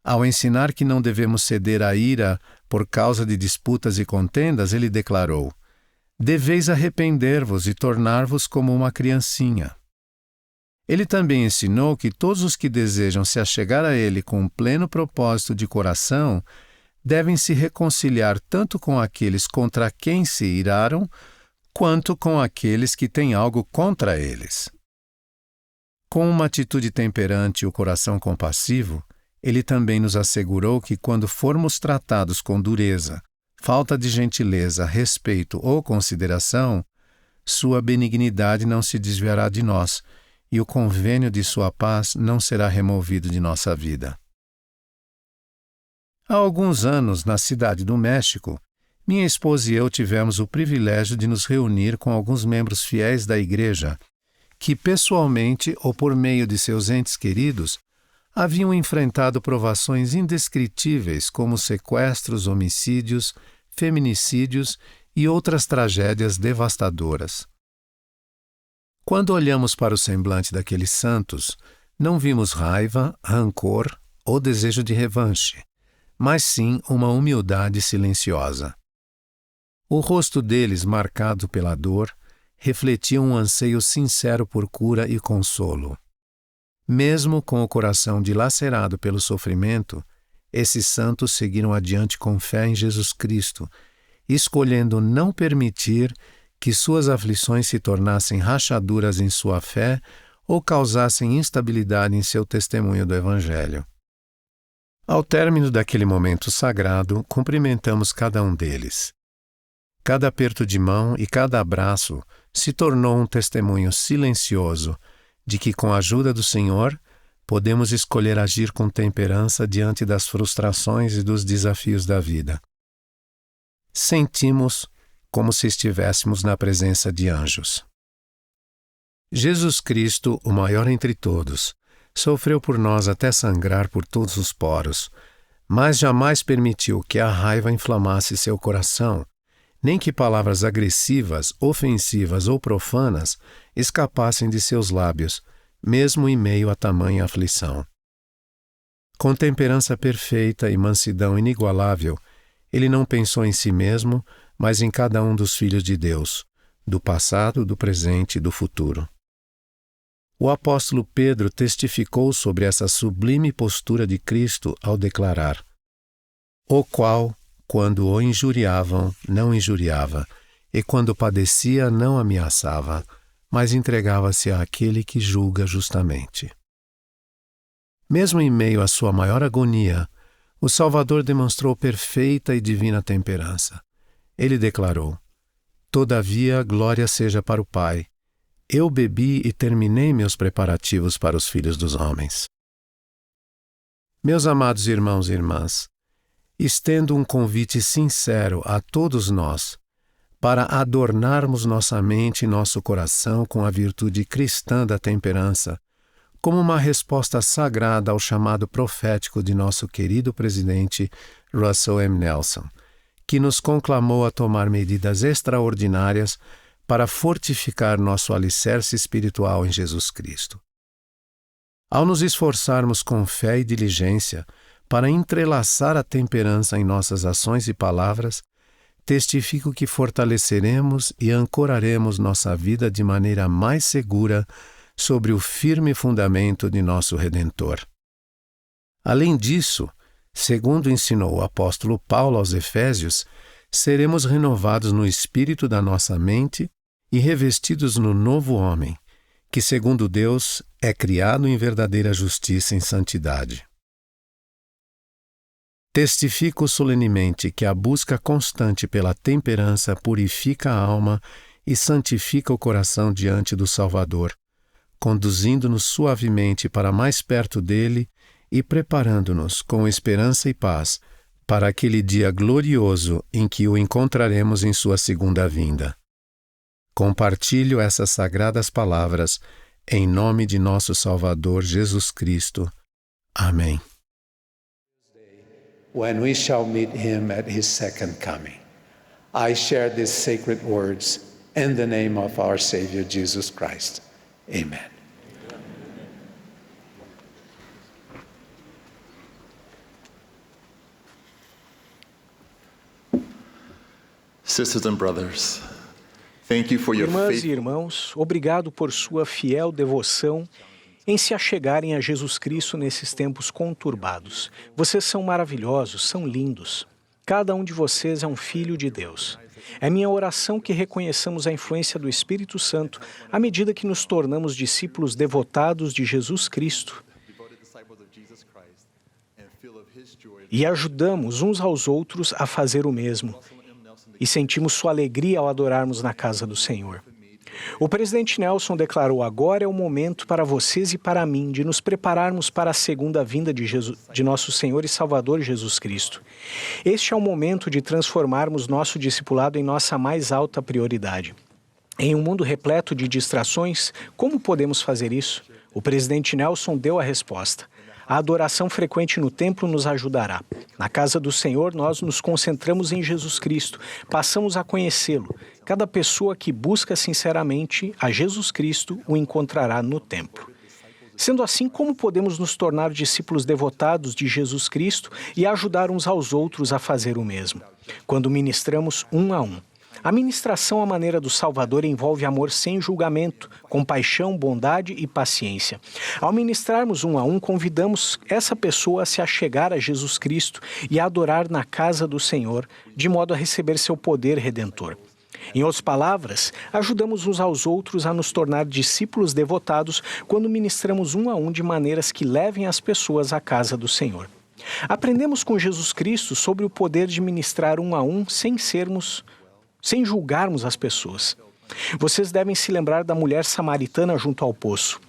Ao ensinar que não devemos ceder à ira por causa de disputas e contendas, ele declarou: deveis arrepender-vos e tornar-vos como uma criancinha. Ele também ensinou que todos os que desejam se achegar a ele com um pleno propósito de coração devem se reconciliar tanto com aqueles contra quem se iraram, quanto com aqueles que têm algo contra eles. Com uma atitude temperante e o coração compassivo, ele também nos assegurou que quando formos tratados com dureza, falta de gentileza, respeito ou consideração, sua benignidade não se desviará de nós e o convênio de sua paz não será removido de nossa vida. Há alguns anos, na cidade do México, minha esposa e eu tivemos o privilégio de nos reunir com alguns membros fiéis da igreja que, pessoalmente ou por meio de seus entes queridos, haviam enfrentado provações indescritíveis como sequestros, homicídios, feminicídios e outras tragédias devastadoras. Quando olhamos para o semblante daqueles santos, não vimos raiva, rancor ou desejo de revanche, mas sim uma humildade silenciosa. O rosto deles, marcado pela dor, refletia um anseio sincero por cura e consolo. Mesmo com o coração dilacerado pelo sofrimento, esses santos seguiram adiante com fé em Jesus Cristo, escolhendo não permitir que suas aflições se tornassem rachaduras em sua fé ou causassem instabilidade em seu testemunho do Evangelho. Ao término daquele momento sagrado, cumprimentamos cada um deles. Cada aperto de mão e cada abraço se tornou um testemunho silencioso de que, com a ajuda do Senhor, podemos escolher agir com temperança diante das frustrações e dos desafios da vida. Sentimos como se estivéssemos na presença de anjos. Jesus Cristo, o maior entre todos, sofreu por nós até sangrar por todos os poros, mas jamais permitiu que a raiva inflamasse seu coração, nem que palavras agressivas, ofensivas ou profanas escapassem de seus lábios, mesmo em meio a tamanha aflição. Com temperança perfeita e mansidão inigualável, ele não pensou em si mesmo, mas em cada um dos filhos de Deus, do passado, do presente e do futuro. O apóstolo Pedro testificou sobre essa sublime postura de Cristo ao declarar: o qual, quando o injuriavam, não injuriava, e quando padecia, não ameaçava, mas entregava-se àquele que julga justamente. Mesmo em meio à sua maior agonia, o Salvador demonstrou perfeita e divina temperança. Ele declarou: todavia, glória seja para o Pai. Eu bebi e terminei meus preparativos para os filhos dos homens. Meus amados irmãos e irmãs, estendo um convite sincero a todos nós para adornarmos nossa mente e nosso coração com a virtude cristã da temperança, como uma resposta sagrada ao chamado profético de nosso querido presidente Russell M. Nelson, que nos conclamou a tomar medidas extraordinárias para fortificar nosso alicerce espiritual em Jesus Cristo. Ao nos esforçarmos com fé e diligência para entrelaçar a temperança em nossas ações e palavras, testifico que fortaleceremos e ancoraremos nossa vida de maneira mais segura sobre o firme fundamento de nosso Redentor. Além disso, segundo ensinou o apóstolo Paulo aos Efésios, seremos renovados no espírito da nossa mente e revestidos no novo homem, que, segundo Deus, é criado em verdadeira justiça e santidade. Testifico solenemente que a busca constante pela temperança purifica a alma e santifica o coração diante do Salvador, conduzindo-nos suavemente para mais perto dele e preparando-nos com esperança e paz para aquele dia glorioso em que o encontraremos em sua segunda vinda. Compartilho essas sagradas palavras em nome de nosso Salvador Jesus Cristo. Amém. When we shall meet him at his second coming. I share these sacred words in the name of our Savior Jesus Christ. Amen. Sisters and brothers, thank you for your Irmãs e faith. irmãos, obrigado por sua fiel devoção em se achegarem a Jesus Cristo nesses tempos conturbados. Vocês são maravilhosos, são lindos. Cada um de vocês é um filho de Deus. É minha oração que reconheçamos a influência do Espírito Santo à medida que nos tornamos discípulos devotados de Jesus Cristo e ajudamos uns aos outros a fazer o mesmo. E sentimos sua alegria ao adorarmos na casa do Senhor. O presidente Nelson declarou: agora é o momento para vocês e para mim de nos prepararmos para a segunda vinda de nosso Senhor e Salvador Jesus Cristo. Este é o momento de transformarmos nosso discipulado em nossa mais alta prioridade. Em um mundo repleto de distrações, como podemos fazer isso? O presidente Nelson deu a resposta. A adoração frequente no templo nos ajudará. Na casa do Senhor, nós nos concentramos em Jesus Cristo, passamos a conhecê-lo. Cada pessoa que busca sinceramente a Jesus Cristo o encontrará no templo. Sendo assim, como podemos nos tornar discípulos devotados de Jesus Cristo e ajudar uns aos outros a fazer o mesmo? Quando ministramos um a um. A ministração à maneira do Salvador envolve amor sem julgamento, compaixão, bondade e paciência. Ao ministrarmos um a um, convidamos essa pessoa a se achegar a Jesus Cristo e a adorar na casa do Senhor, de modo a receber seu poder redentor. Em outras palavras, ajudamos uns aos outros a nos tornar discípulos devotados quando ministramos um a um de maneiras que levem as pessoas à casa do Senhor. Aprendemos com Jesus Cristo sobre o poder de ministrar um a um sem julgarmos as pessoas. Vocês devem se lembrar da mulher samaritana junto ao poço.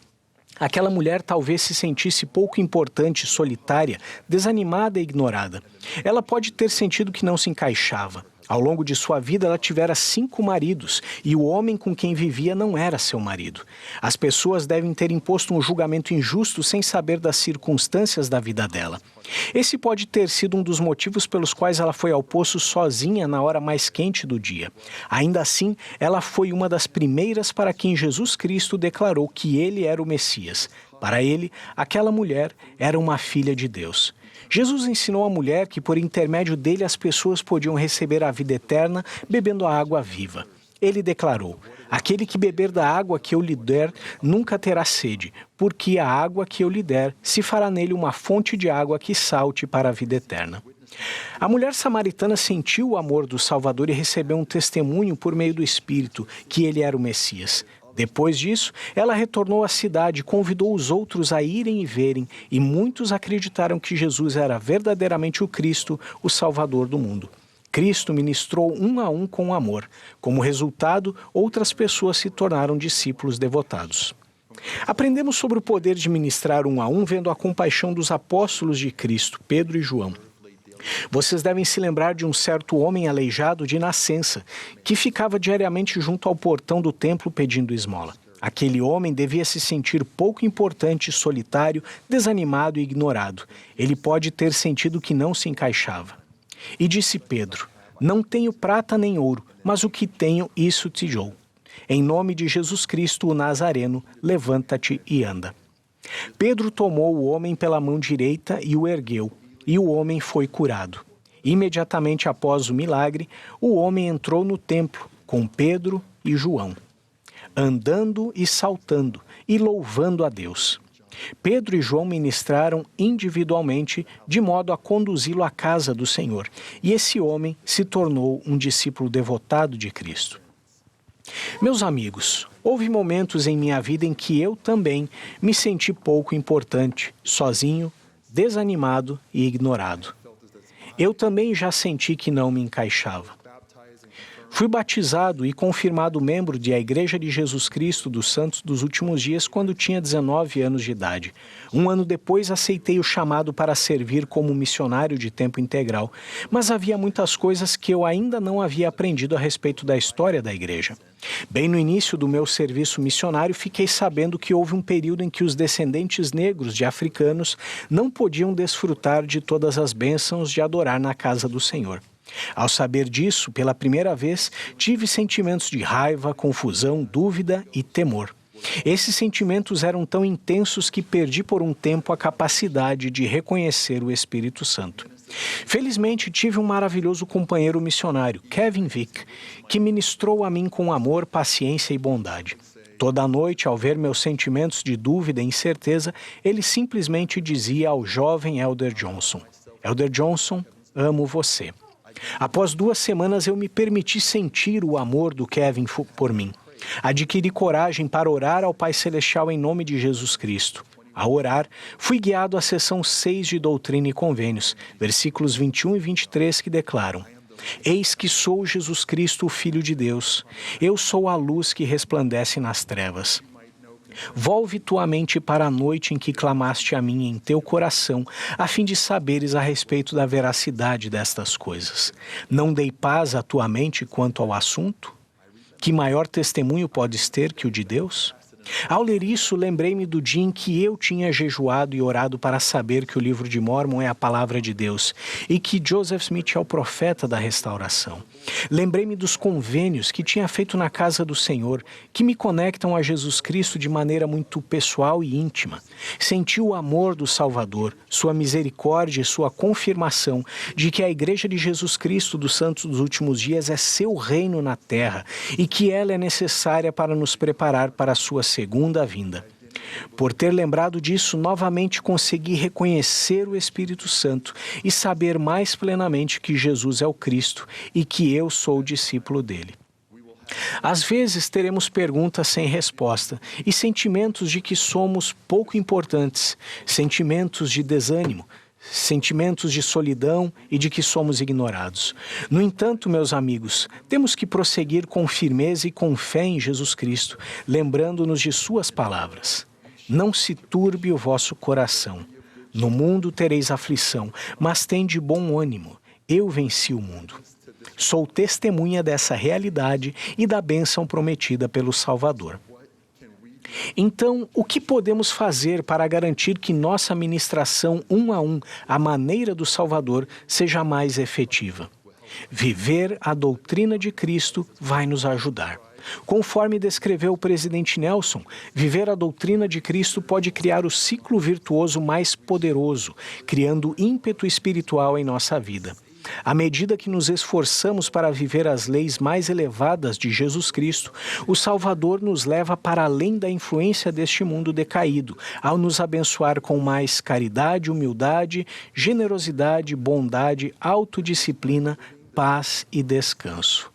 Aquela mulher talvez se sentisse pouco importante, solitária, desanimada e ignorada. Ela pode ter sentido que não se encaixava. Ao longo de sua vida, ela tivera 5 maridos e o homem com quem vivia não era seu marido. As pessoas devem ter imposto um julgamento injusto sem saber das circunstâncias da vida dela. Esse pode ter sido um dos motivos pelos quais ela foi ao poço sozinha na hora mais quente do dia. Ainda assim, ela foi uma das primeiras para quem Jesus Cristo declarou que ele era o Messias. Para ele, aquela mulher era uma filha de Deus. Jesus ensinou à mulher que, por intermédio dele, as pessoas podiam receber a vida eterna bebendo a água viva. Ele declarou: aquele que beber da água que eu lhe der nunca terá sede, porque a água que eu lhe der se fará nele uma fonte de água que salte para a vida eterna. A mulher samaritana sentiu o amor do Salvador e recebeu um testemunho por meio do Espírito que ele era o Messias. Depois disso, ela retornou à cidade e convidou os outros a irem e verem, e muitos acreditaram que Jesus era verdadeiramente o Cristo, o Salvador do mundo. Cristo ministrou um a um com amor. Como resultado, outras pessoas se tornaram discípulos devotados. Aprendemos sobre o poder de ministrar um a um vendo a compaixão dos apóstolos de Cristo, Pedro e João. Vocês devem se lembrar de um certo homem aleijado de nascença, que ficava diariamente junto ao portão do templo pedindo esmola. Aquele homem devia se sentir pouco importante, solitário, desanimado e ignorado. Ele pode ter sentido que não se encaixava. E disse Pedro: não tenho prata nem ouro, mas o que tenho, isso te dou. Em nome de Jesus Cristo, o Nazareno, levanta-te e anda. Pedro tomou o homem pela mão direita e o ergueu. E o homem foi curado. Imediatamente após o milagre, o homem entrou no templo com Pedro e João, andando e saltando e louvando a Deus. Pedro e João ministraram individualmente de modo a conduzi-lo à casa do Senhor, e esse homem se tornou um discípulo devotado de Cristo. Meus amigos, houve momentos em minha vida em que eu também me senti pouco importante, sozinho, desanimado e ignorado. Eu também já senti que não me encaixava. Fui batizado e confirmado membro da Igreja de Jesus Cristo dos Santos dos Últimos Dias quando tinha 19 anos de idade. Um ano depois, aceitei o chamado para servir como missionário de tempo integral, mas havia muitas coisas que eu ainda não havia aprendido a respeito da história da igreja. Bem no início do meu serviço missionário, fiquei sabendo que houve um período em que os descendentes negros de africanos não podiam desfrutar de todas as bênçãos de adorar na casa do Senhor. Ao saber disso, pela primeira vez, tive sentimentos de raiva, confusão, dúvida e temor. Esses sentimentos eram tão intensos que perdi por um tempo a capacidade de reconhecer o Espírito Santo. Felizmente, tive um maravilhoso companheiro missionário, Kevin Vick, que ministrou a mim com amor, paciência e bondade. Toda noite, ao ver meus sentimentos de dúvida e incerteza, ele simplesmente dizia ao jovem Elder Johnson: Elder Johnson, amo você. Após 2 semanas, eu me permiti sentir o amor do Kevin por mim. Adquiri coragem para orar ao Pai Celestial em nome de Jesus Cristo. Ao orar, fui guiado à seção 6 de Doutrina e Convênios, versículos 21 e 23, que declaram: Eis que sou Jesus Cristo, o Filho de Deus. Eu sou a luz que resplandece nas trevas. Volve tua mente para a noite em que clamaste a mim em teu coração, a fim de saberes a respeito da veracidade destas coisas. Não dei paz à tua mente quanto ao assunto? Que maior testemunho podes ter que o de Deus? Ao ler isso, lembrei-me do dia em que eu tinha jejuado e orado para saber que o livro de Mórmon é a palavra de Deus e que Joseph Smith é o profeta da restauração. Lembrei-me dos convênios que tinha feito na casa do Senhor, que me conectam a Jesus Cristo de maneira muito pessoal e íntima. Senti o amor do Salvador, sua misericórdia e sua confirmação de que a Igreja de Jesus Cristo dos Santos dos Últimos Dias é seu reino na terra e que ela é necessária para nos preparar para a sua segunda vinda. Por ter lembrado disso, novamente consegui reconhecer o Espírito Santo e saber mais plenamente que Jesus é o Cristo e que eu sou o discípulo dele. Às vezes teremos perguntas sem resposta e sentimentos de que somos pouco importantes, sentimentos de desânimo, sentimentos de solidão e de que somos ignorados. No entanto, meus amigos, temos que prosseguir com firmeza e com fé em Jesus Cristo, lembrando-nos de suas palavras. Não se turbe o vosso coração. No mundo tereis aflição, mas tende bom ânimo. Eu venci o mundo. Sou testemunha dessa realidade e da bênção prometida pelo Salvador. Então, o que podemos fazer para garantir que nossa ministração um a um, à maneira do Salvador, seja mais efetiva? Viver a doutrina de Cristo vai nos ajudar. Conforme descreveu o presidente Nelson, viver a doutrina de Cristo pode criar o ciclo virtuoso mais poderoso, criando ímpeto espiritual em nossa vida. À medida que nos esforçamos para viver as leis mais elevadas de Jesus Cristo, o Salvador nos leva para além da influência deste mundo decaído, ao nos abençoar com mais caridade, humildade, generosidade, bondade, autodisciplina, paz e descanso.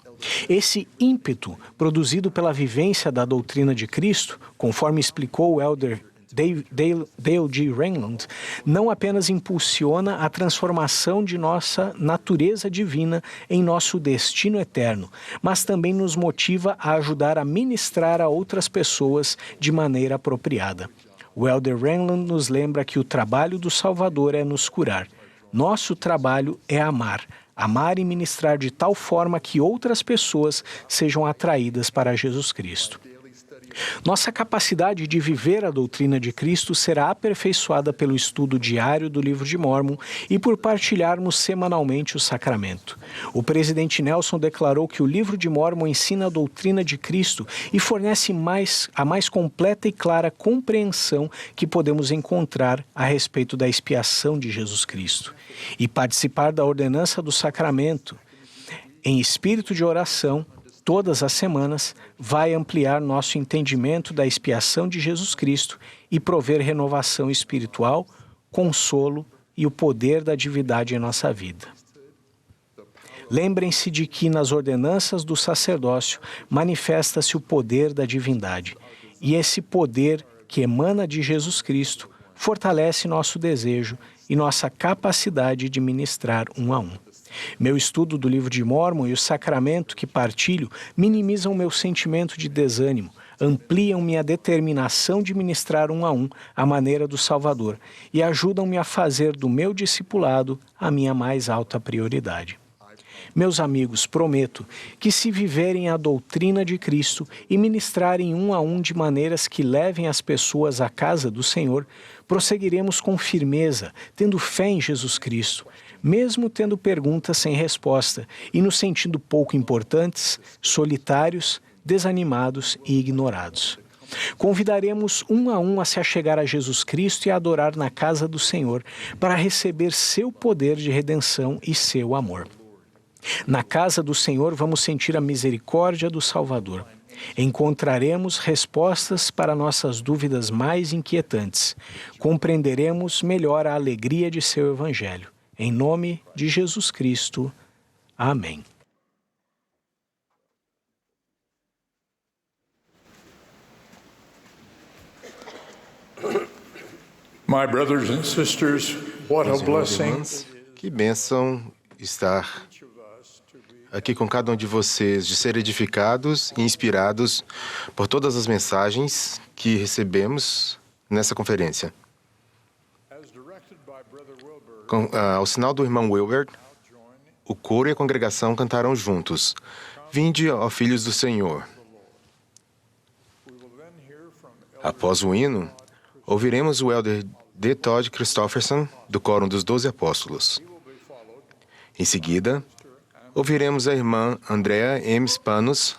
Esse ímpeto, produzido pela vivência da doutrina de Cristo, conforme explicou o elder Dale G. Renlund, não apenas impulsiona a transformação de nossa natureza divina em nosso destino eterno, mas também nos motiva a ajudar a ministrar a outras pessoas de maneira apropriada. O elder Renlund nos lembra que o trabalho do Salvador é nos curar. Nosso trabalho é amar e ministrar de tal forma que outras pessoas sejam atraídas para Jesus Cristo. Nossa capacidade de viver a doutrina de Cristo será aperfeiçoada pelo estudo diário do Livro de Mórmon e por partilharmos semanalmente o sacramento. O presidente Nelson declarou que o Livro de Mórmon ensina a doutrina de Cristo e fornece a mais completa e clara compreensão que podemos encontrar a respeito da expiação de Jesus Cristo. E participar da ordenança do sacramento em espírito de oração todas as semanas, vai ampliar nosso entendimento da expiação de Jesus Cristo e prover renovação espiritual, consolo e o poder da divindade em nossa vida. Lembrem-se de que nas ordenanças do sacerdócio manifesta-se o poder da divindade, e esse poder que emana de Jesus Cristo fortalece nosso desejo e nossa capacidade de ministrar um a um. Meu estudo do Livro de Mórmon e o sacramento que partilho minimizam meu sentimento de desânimo, ampliam minha determinação de ministrar um a um à maneira do Salvador e ajudam-me a fazer do meu discipulado a minha mais alta prioridade. Meus amigos, prometo que se viverem a doutrina de Cristo e ministrarem um a um de maneiras que levem as pessoas à casa do Senhor, prosseguiremos com firmeza, tendo fé em Jesus Cristo, mesmo tendo perguntas sem resposta e nos sentindo pouco importantes, solitários, desanimados e ignorados. Convidaremos um a se achegar a Jesus Cristo e a adorar na casa do Senhor para receber seu poder de redenção e seu amor. Na casa do Senhor vamos sentir a misericórdia do Salvador. Encontraremos respostas para nossas dúvidas mais inquietantes. Compreenderemos melhor a alegria de seu Evangelho. Em nome de Jesus Cristo. Amém. My brothers and sisters, what a blessing. Que bênção estar aqui com cada um de vocês, de ser edificados e inspirados por todas as mensagens que recebemos nessa conferência. Ao sinal do irmão Wilbert, o coro e a congregação cantaram juntos: Vinde, ó filhos do Senhor. Após o hino, ouviremos o elder D. Todd Christofferson, do Quórum dos 12 Apóstolos. Em seguida, ouviremos a irmã Andrea M. Spanos,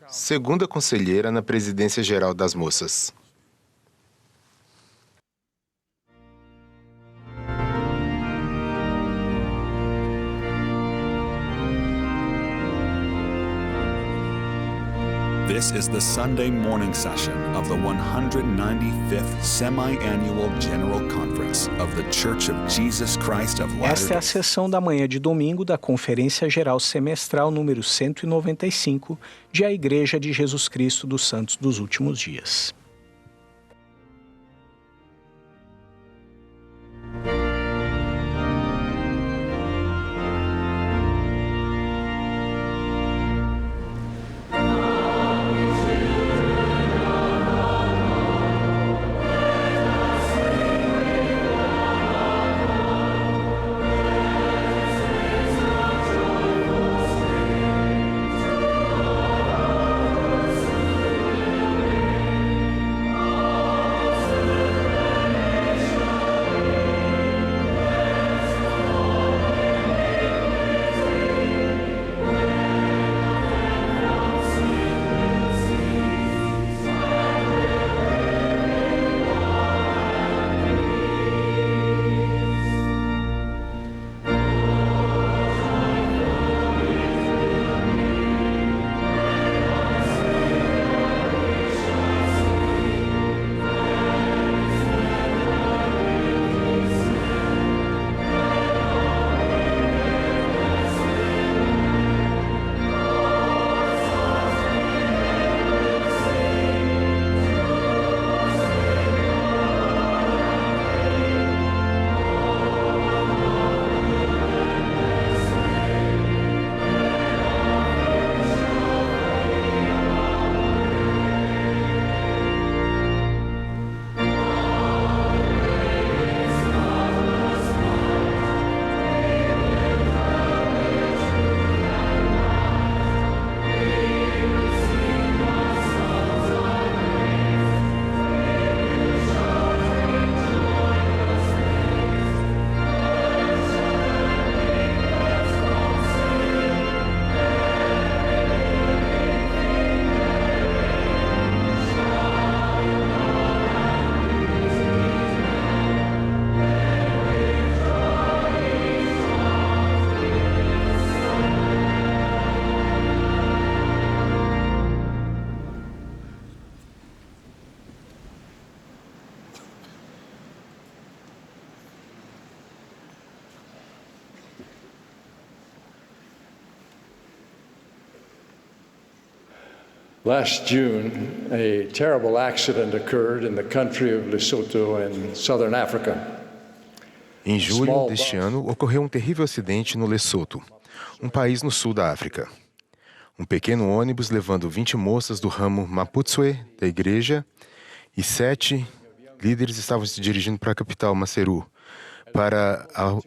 segunda conselheira na Presidência Geral das Moças. This is the Sunday morning session of the 195th Semi-Annual General Conference of the Church of Jesus Christ of Latter-day Esta é a sessão da manhã de domingo da Conferência Geral Semestral número 195 de A Igreja de Jesus Cristo dos Santos dos Últimos Dias. Last June, a terrible accident occurred in the country of Lesotho in southern Africa. Em julho deste ano, ocorreu um terrível acidente no Lesoto, um país no sul da África. Um pequeno ônibus levando 20 moças do ramo Maputswe da igreja e 7 líderes estavam se dirigindo para a capital, Maseru, para a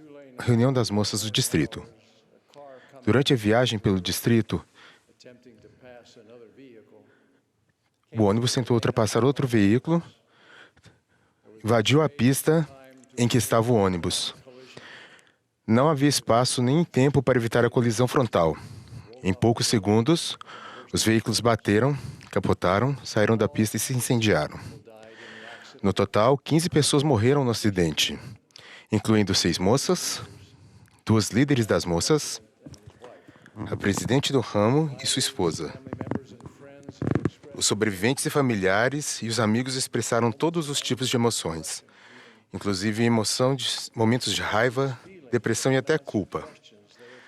reunião das moças do distrito. Durante a viagem pelo distrito, o ônibus tentou ultrapassar outro veículo, invadiu a pista em que estava o ônibus. Não havia espaço nem tempo para evitar a colisão frontal. Em poucos segundos, os veículos bateram, capotaram, saíram da pista e se incendiaram. No total, 15 pessoas morreram no acidente, incluindo 6 moças, 2 líderes das moças, a presidente do ramo e sua esposa. Os sobreviventes e familiares e os amigos expressaram todos os tipos de emoções, inclusive momentos de raiva, depressão e até culpa.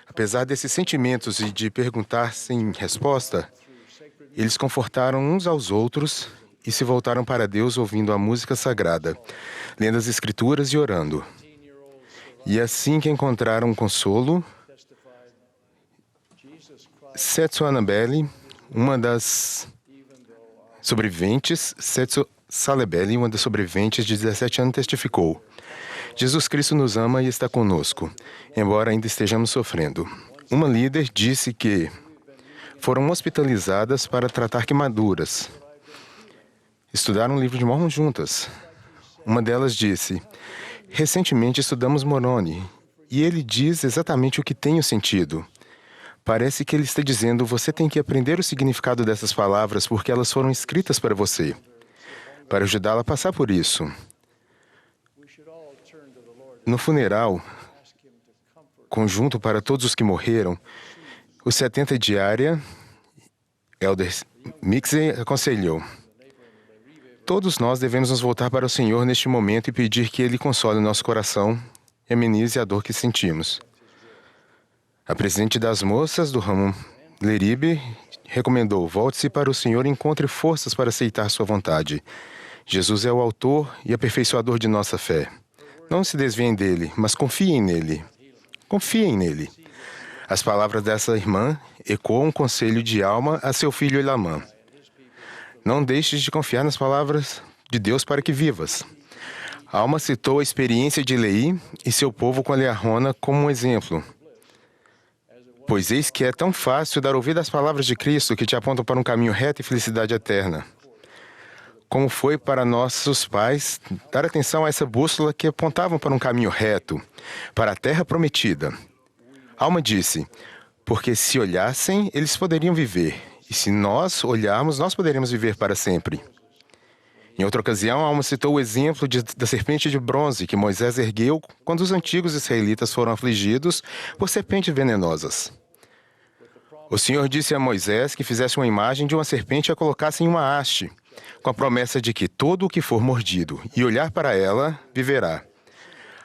Apesar desses sentimentos e de perguntar sem resposta, eles confortaram uns aos outros e se voltaram para Deus ouvindo a música sagrada, lendo as Escrituras e orando. E assim que encontraram consolo, Setsu Annabelle, uma das sobreviventes, Setsu Salebelli, uma das sobreviventes de 17 anos, testificou: Jesus Cristo nos ama e está conosco, embora ainda estejamos sofrendo. Uma líder disse que foram hospitalizadas para tratar queimaduras. Estudaram o livro de Mormon juntas. Uma delas disse: recentemente estudamos Moroni, e ele diz exatamente o que tenho sentido. Parece que ele está dizendo: você tem que aprender o significado dessas palavras porque elas foram escritas para você, para ajudá-la a passar por isso. No funeral conjunto para todos os que morreram, o 70 de área, Elder Mixey aconselhou: todos nós devemos nos voltar para o Senhor neste momento e pedir que Ele console o nosso coração e amenize a dor que sentimos. A presidente das moças do ramo Leribe recomendou: volte-se para o Senhor e encontre forças para aceitar sua vontade. Jesus é o autor e aperfeiçoador de nossa fé. Não se desviem dele, mas confiem nele. Confiem nele. As palavras dessa irmã ecoam um conselho de Alma a seu filho Elamã. Não deixes de confiar nas palavras de Deus para que vivas. Alma citou a experiência de Lei e seu povo com a Learrona como um exemplo. Pois eis que é tão fácil dar ouvido às palavras de Cristo que te apontam para um caminho reto e felicidade eterna. Como foi para nossos pais dar atenção a essa bússola que apontavam para um caminho reto, para a terra prometida. Alma disse: porque se olhassem, eles poderiam viver, e se nós olharmos, nós poderemos viver para sempre. Em outra ocasião, Alma citou o exemplo da serpente de bronze que Moisés ergueu quando os antigos israelitas foram afligidos por serpentes venenosas. O Senhor disse a Moisés que fizesse uma imagem de uma serpente e a colocasse em uma haste, com a promessa de que todo o que for mordido e olhar para ela, viverá.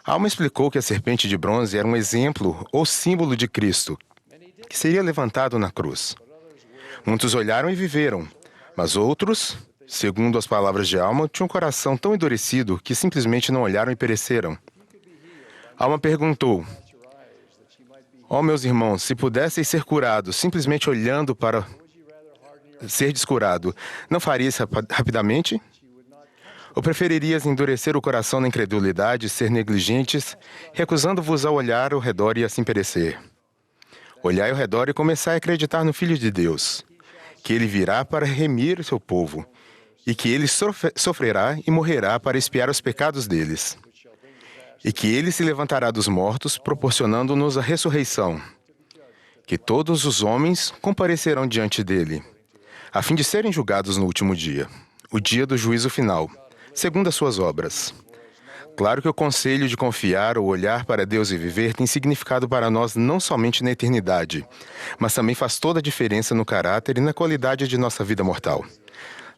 Alma explicou que a serpente de bronze era um exemplo ou símbolo de Cristo, que seria levantado na cruz. Muitos olharam e viveram, mas outros, segundo as palavras de Alma, tinham um coração tão endurecido que simplesmente não olharam e pereceram. Alma perguntou: meus irmãos, se pudesseis ser curados simplesmente olhando para ser descurado, não faria isso rapidamente? Ou preferirias endurecer o coração na incredulidade, ser negligentes, recusando-vos a olhar ao redor e assim perecer? Olhai ao redor e começai a acreditar no Filho de Deus, que Ele virá para remir o seu povo, e que Ele sofrerá e morrerá para expiar os pecados deles, e que Ele se levantará dos mortos, proporcionando-nos a ressurreição, que todos os homens comparecerão diante dEle, a fim de serem julgados no último dia, o dia do juízo final, segundo as suas obras. Claro que o conselho de confiar ou olhar para Deus e viver tem significado para nós não somente na eternidade, mas também faz toda a diferença no caráter e na qualidade de nossa vida mortal.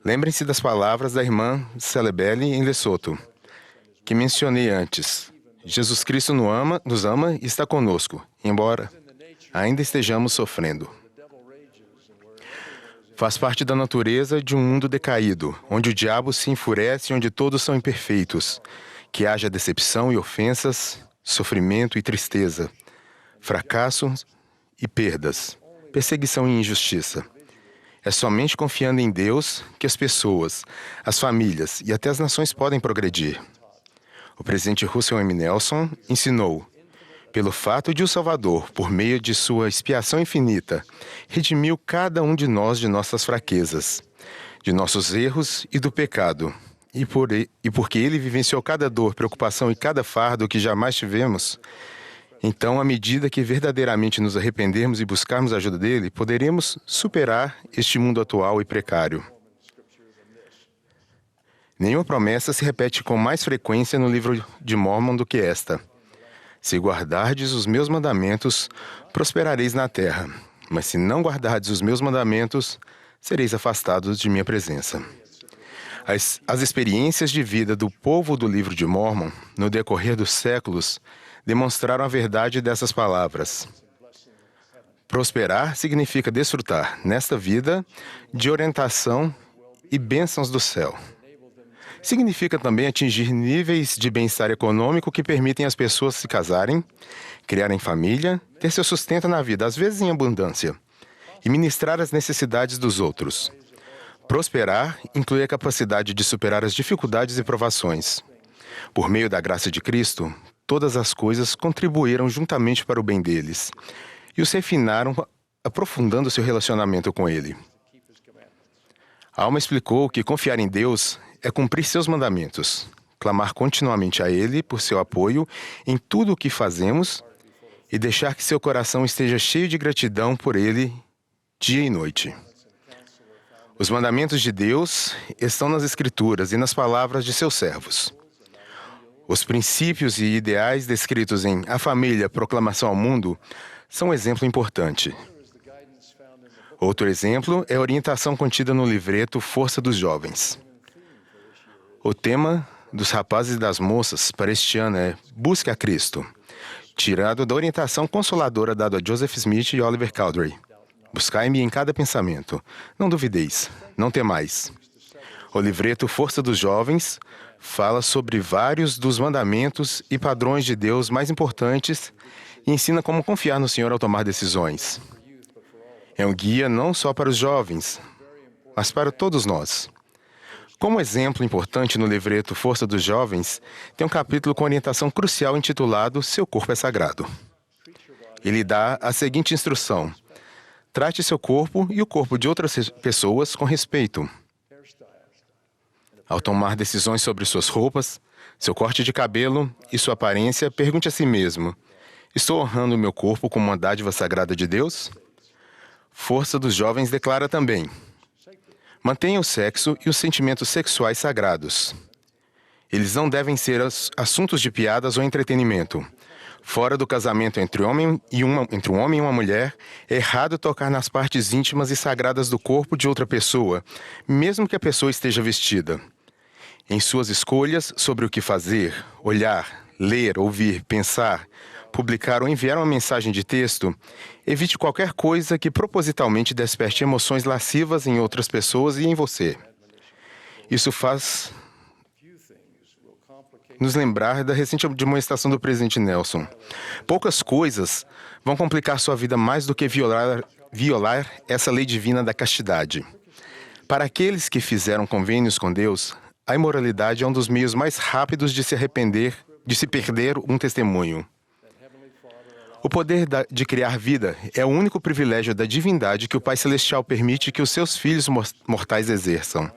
Lembrem-se das palavras da irmã Celebele em Lesoto, que mencionei antes. Jesus Cristo nos ama e está conosco, embora ainda estejamos sofrendo. Faz parte da natureza de um mundo decaído, onde o diabo se enfurece e onde todos são imperfeitos, que haja decepção e ofensas, sofrimento e tristeza, fracassos e perdas, perseguição e injustiça. É somente confiando em Deus que as pessoas, as famílias e até as nações podem progredir. O presidente Russell M. Nelson ensinou: pelo fato de o Salvador, por meio de sua expiação infinita, redimiu cada um de nós de nossas fraquezas, de nossos erros e do pecado, e porque ele vivenciou cada dor, preocupação e cada fardo que jamais tivemos, então, à medida que verdadeiramente nos arrependermos e buscarmos a ajuda dele, poderemos superar este mundo atual e precário. Nenhuma promessa se repete com mais frequência no livro de Mórmon do que esta: se guardardes os meus mandamentos, prosperareis na terra. Mas se não guardardes os meus mandamentos, sereis afastados de minha presença. As experiências de vida do povo do livro de Mórmon, no decorrer dos séculos, demonstraram a verdade dessas palavras. Prosperar significa desfrutar, nesta vida, de orientação e bênçãos do céu. Significa também atingir níveis de bem-estar econômico que permitem às pessoas se casarem, criarem família, ter seu sustento na vida, às vezes em abundância, e ministrar as necessidades dos outros. Prosperar inclui a capacidade de superar as dificuldades e provações. Por meio da graça de Cristo, todas as coisas contribuíram juntamente para o bem deles e os refinaram, aprofundando seu relacionamento com Ele. Alma explicou que confiar em Deus é cumprir seus mandamentos, clamar continuamente a Ele por seu apoio em tudo o que fazemos e deixar que seu coração esteja cheio de gratidão por Ele dia e noite. Os mandamentos de Deus estão nas Escrituras e nas palavras de seus servos. Os princípios e ideais descritos em A Família, Proclamação ao Mundo são um exemplo importante. Outro exemplo é a orientação contida no livreto Força dos Jovens. O tema dos rapazes e das moças para este ano é Busque a Cristo, tirado da orientação consoladora dada a Joseph Smith e Oliver Cowdery. Buscai-me em cada pensamento. Não duvideis, não temais. O livreto Força dos Jovens fala sobre vários dos mandamentos e padrões de Deus mais importantes e ensina como confiar no Senhor ao tomar decisões. É um guia não só para os jovens, mas para todos nós. Como exemplo importante no livreto Força dos Jovens, tem um capítulo com orientação crucial intitulado Seu Corpo é Sagrado. Ele dá a seguinte instrução: trate seu corpo e o corpo de outras pessoas com respeito. Ao tomar decisões sobre suas roupas, seu corte de cabelo e sua aparência, pergunte a si mesmo: estou honrando o meu corpo como uma dádiva sagrada de Deus? Força dos Jovens declara também: mantenha o sexo e os sentimentos sexuais sagrados. Eles não devem ser assuntos de piadas ou entretenimento. Fora do casamento entre um homem e uma mulher, é errado tocar nas partes íntimas e sagradas do corpo de outra pessoa, mesmo que a pessoa esteja vestida. Em suas escolhas sobre o que fazer, olhar, ler, ouvir, pensar, publicar ou enviar uma mensagem de texto, evite qualquer coisa que propositalmente desperte emoções lascivas em outras pessoas e em você. Isso faz nos lembrar da recente demonstração do presidente Nelson. Poucas coisas vão complicar sua vida mais do que violar essa lei divina da castidade. Para aqueles que fizeram convênios com Deus, a imoralidade é um dos meios mais rápidos de se perder um testemunho. O poder de criar vida é o único privilégio da divindade que o Pai Celestial permite que os seus filhos mortais exerçam.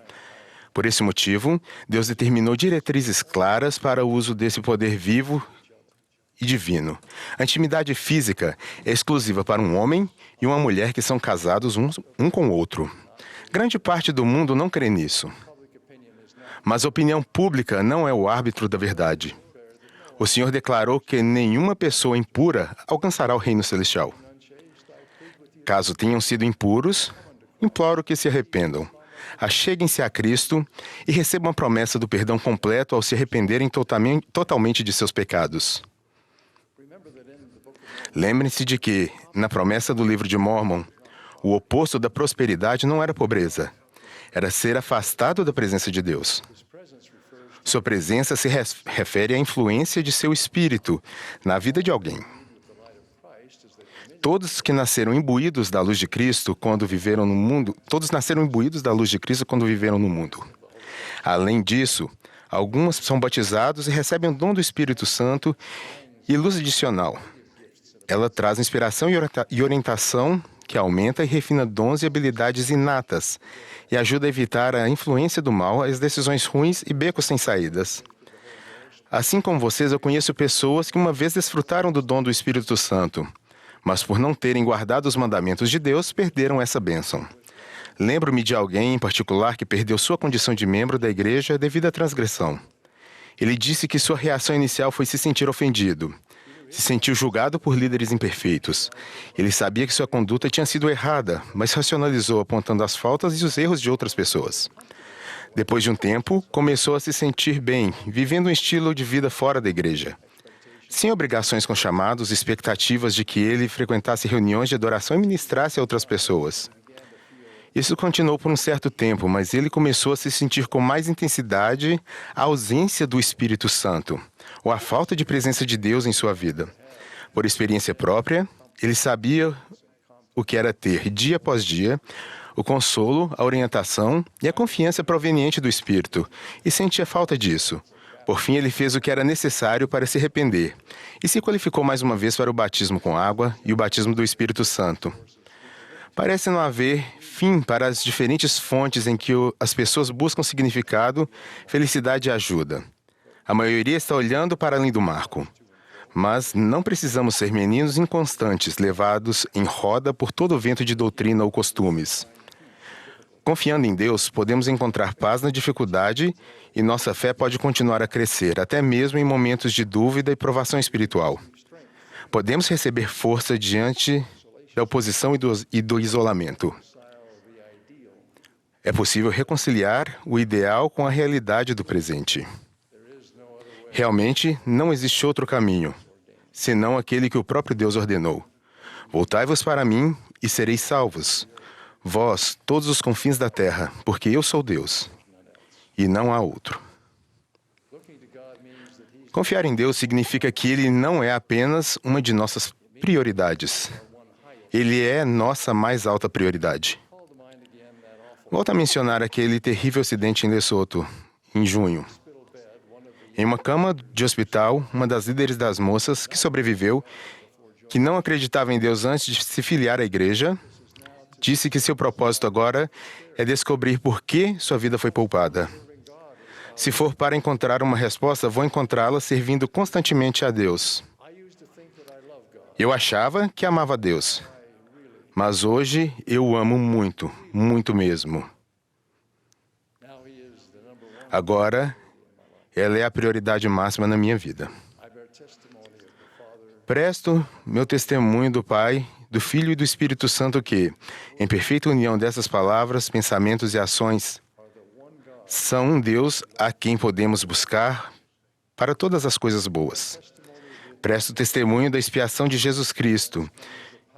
Por esse motivo, Deus determinou diretrizes claras para o uso desse poder vivo e divino. A intimidade física é exclusiva para um homem e uma mulher que são casados um com o outro. Grande parte do mundo não crê nisso. Mas a opinião pública não é o árbitro da verdade. O Senhor declarou que nenhuma pessoa impura alcançará o reino celestial. Caso tenham sido impuros, imploro que se arrependam. Acheguem-se a Cristo e recebam a promessa do perdão completo ao se arrependerem totalmente de seus pecados. Lembrem-se de que, na promessa do livro de Mórmon, O oposto da prosperidade não era pobreza. Era ser afastado da presença de Deus. Sua presença se refere à influência de seu espírito na vida de alguém. Todos que nasceram imbuídos da luz de Cristo quando viveram no mundo, todos nasceram imbuídos da luz de Cristo quando viveram no mundo. Além disso, alguns são batizados e recebem o dom do Espírito Santo e luz adicional. Ela traz inspiração e orientação que aumenta e refina dons e habilidades inatas e ajuda a evitar a influência do mal, as decisões ruins e becos sem saídas. Assim como vocês, eu conheço pessoas que uma vez desfrutaram do dom do Espírito Santo, mas por não terem guardado os mandamentos de Deus, perderam essa bênção. Lembro-me de alguém em particular que perdeu sua condição de membro da igreja devido à transgressão. Ele disse que sua reação inicial foi se sentir ofendido. Se sentiu julgado por líderes imperfeitos. Ele sabia que sua conduta tinha sido errada, mas racionalizou apontando as faltas e os erros de outras pessoas. Depois de um tempo, começou a se sentir bem, vivendo um estilo de vida fora da igreja. Sem obrigações com chamados e expectativas de que ele frequentasse reuniões de adoração e ministrasse a outras pessoas. Isso continuou por um certo tempo, mas ele começou a se sentir com mais intensidade a ausência do Espírito Santo, ou a falta de presença de Deus em sua vida. Por experiência própria, ele sabia o que era ter, dia após dia, o consolo, a orientação e a confiança proveniente do Espírito, e sentia falta disso. Por fim, ele fez o que era necessário para se arrepender, e se qualificou mais uma vez para o batismo com água e o batismo do Espírito Santo. Parece não haver fim para as diferentes fontes em que as pessoas buscam significado, felicidade e ajuda. A maioria está olhando para além do marco. Mas não precisamos ser meninos inconstantes, levados em roda por todo o vento de doutrina ou costumes. Confiando em Deus, podemos encontrar paz na dificuldade e nossa fé pode continuar a crescer, até mesmo em momentos de dúvida e provação espiritual. Podemos receber força diante da oposição e do isolamento. É possível reconciliar o ideal com a realidade do presente. Realmente, não existe outro caminho, senão aquele que o próprio Deus ordenou. Voltai-vos para mim e sereis salvos, vós, todos os confins da terra, porque eu sou Deus, e não há outro. Confiar em Deus significa que Ele não é apenas uma de nossas prioridades. Ele é nossa mais alta prioridade. Volto a mencionar aquele terrível acidente em Lesotho, em junho. Em uma cama de hospital, uma das líderes das moças que sobreviveu, que não acreditava em Deus antes de se filiar à igreja, disse que seu propósito agora é descobrir por que sua vida foi poupada. Se for para encontrar uma resposta, vou encontrá-la servindo constantemente a Deus. Eu achava que amava a Deus, mas hoje eu o amo muito, muito mesmo. Agora, ela é a prioridade máxima na minha vida. Presto meu testemunho do Pai, do Filho e do Espírito Santo que, em perfeita união dessas palavras, pensamentos e ações, são um Deus a quem podemos buscar para todas as coisas boas. Presto testemunho da expiação de Jesus Cristo,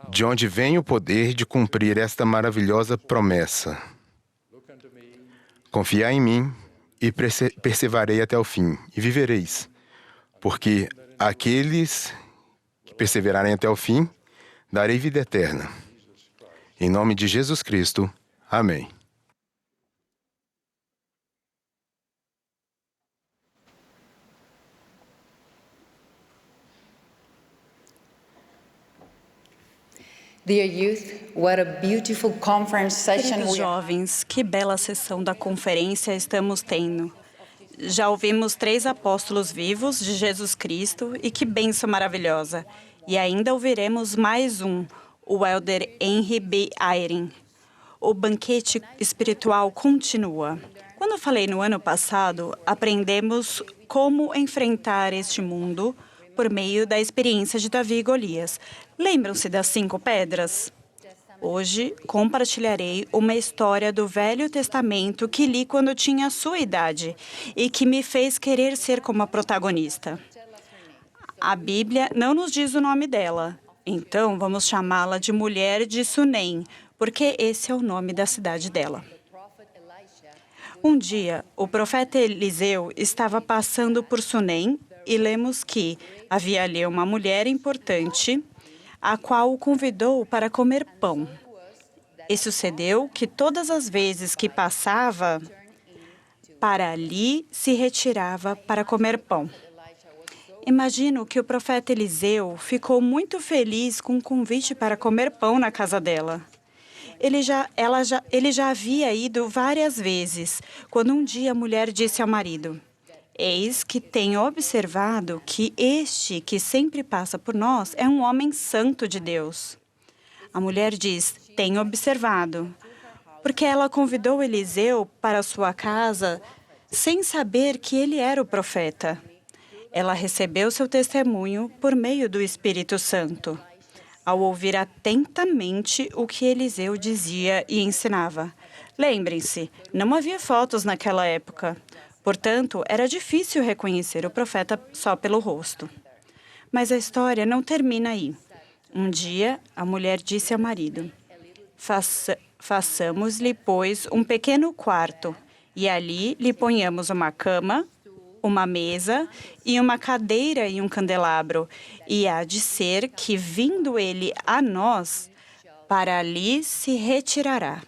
de onde vem o poder de cumprir esta maravilhosa promessa. Confiai em mim e perseverarei até o fim, e vivereis, porque aqueles que perseverarem até o fim, darei vida eterna. Em nome de Jesus Cristo. Amém. Dear youth, what a beautiful conference session Queridos we are. jovens, que bela sessão da conferência estamos tendo. Já ouvimos 3 apóstolos vivos de Jesus Cristo e que bênção maravilhosa. E ainda ouviremos mais um, o Elder Henry B. Eyring. O banquete espiritual continua. Quando eu falei no ano passado, aprendemos como enfrentar este mundo por meio da experiência de Davi e Golias. Lembram-se das 5 pedras? Hoje, compartilharei uma história do Velho Testamento que li quando tinha a sua idade e que me fez querer ser como a protagonista. A Bíblia não nos diz o nome dela, então vamos chamá-la de Mulher de Sunem, porque esse é o nome da cidade dela. Um dia, o profeta Eliseu estava passando por Sunem e lemos que havia ali uma mulher importante, a qual o convidou para comer pão. E sucedeu que todas as vezes que passava para ali, se retirava para comer pão. Imagino que o profeta Eliseu ficou muito feliz com o convite para comer pão na casa dela. Ele já havia ido várias vezes, quando um dia a mulher disse ao marido: "Eis que tenho observado que este que sempre passa por nós é um homem santo de Deus." A mulher diz: "Tenho observado," porque ela convidou Eliseu para sua casa sem saber que ele era o profeta. Ela recebeu seu testemunho por meio do Espírito Santo, ao ouvir atentamente o que Eliseu dizia e ensinava. Lembrem-se, não havia fotos naquela época. Portanto, era difícil reconhecer o profeta só pelo rosto. Mas a história não termina aí. Um dia, a mulher disse ao marido: "Façamos-lhe, pois, um pequeno quarto, e ali lhe ponhamos uma cama, uma mesa e uma cadeira e um candelabro, e há de ser que, vindo ele a nós, para ali se retirará."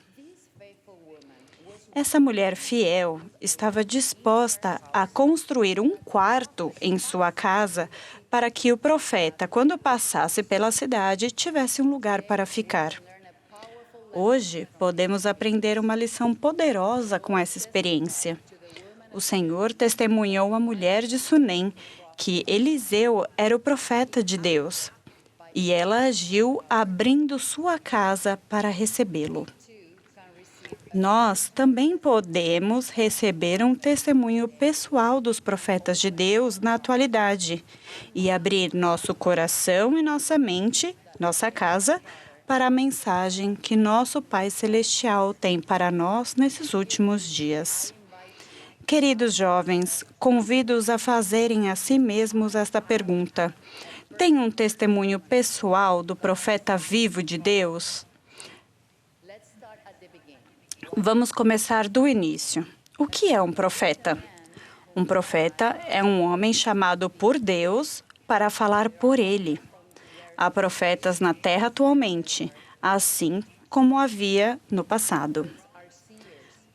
Essa mulher fiel estava disposta a construir um quarto em sua casa para que o profeta, quando passasse pela cidade, tivesse um lugar para ficar. Hoje, podemos aprender uma lição poderosa com essa experiência. O Senhor testemunhou à mulher de Sunem que Eliseu era o profeta de Deus, e ela agiu abrindo sua casa para recebê-lo. Nós também podemos receber um testemunho pessoal dos profetas de Deus na atualidade e abrir nosso coração e nossa mente, nossa casa, para a mensagem que nosso Pai Celestial tem para nós nesses últimos dias. Queridos jovens, convido-os a fazerem a si mesmos esta pergunta: tem um testemunho pessoal do profeta vivo de Deus? Vamos começar do início. O que é um profeta? Um profeta é um homem chamado por Deus para falar por ele. Há profetas na terra atualmente, assim como havia no passado.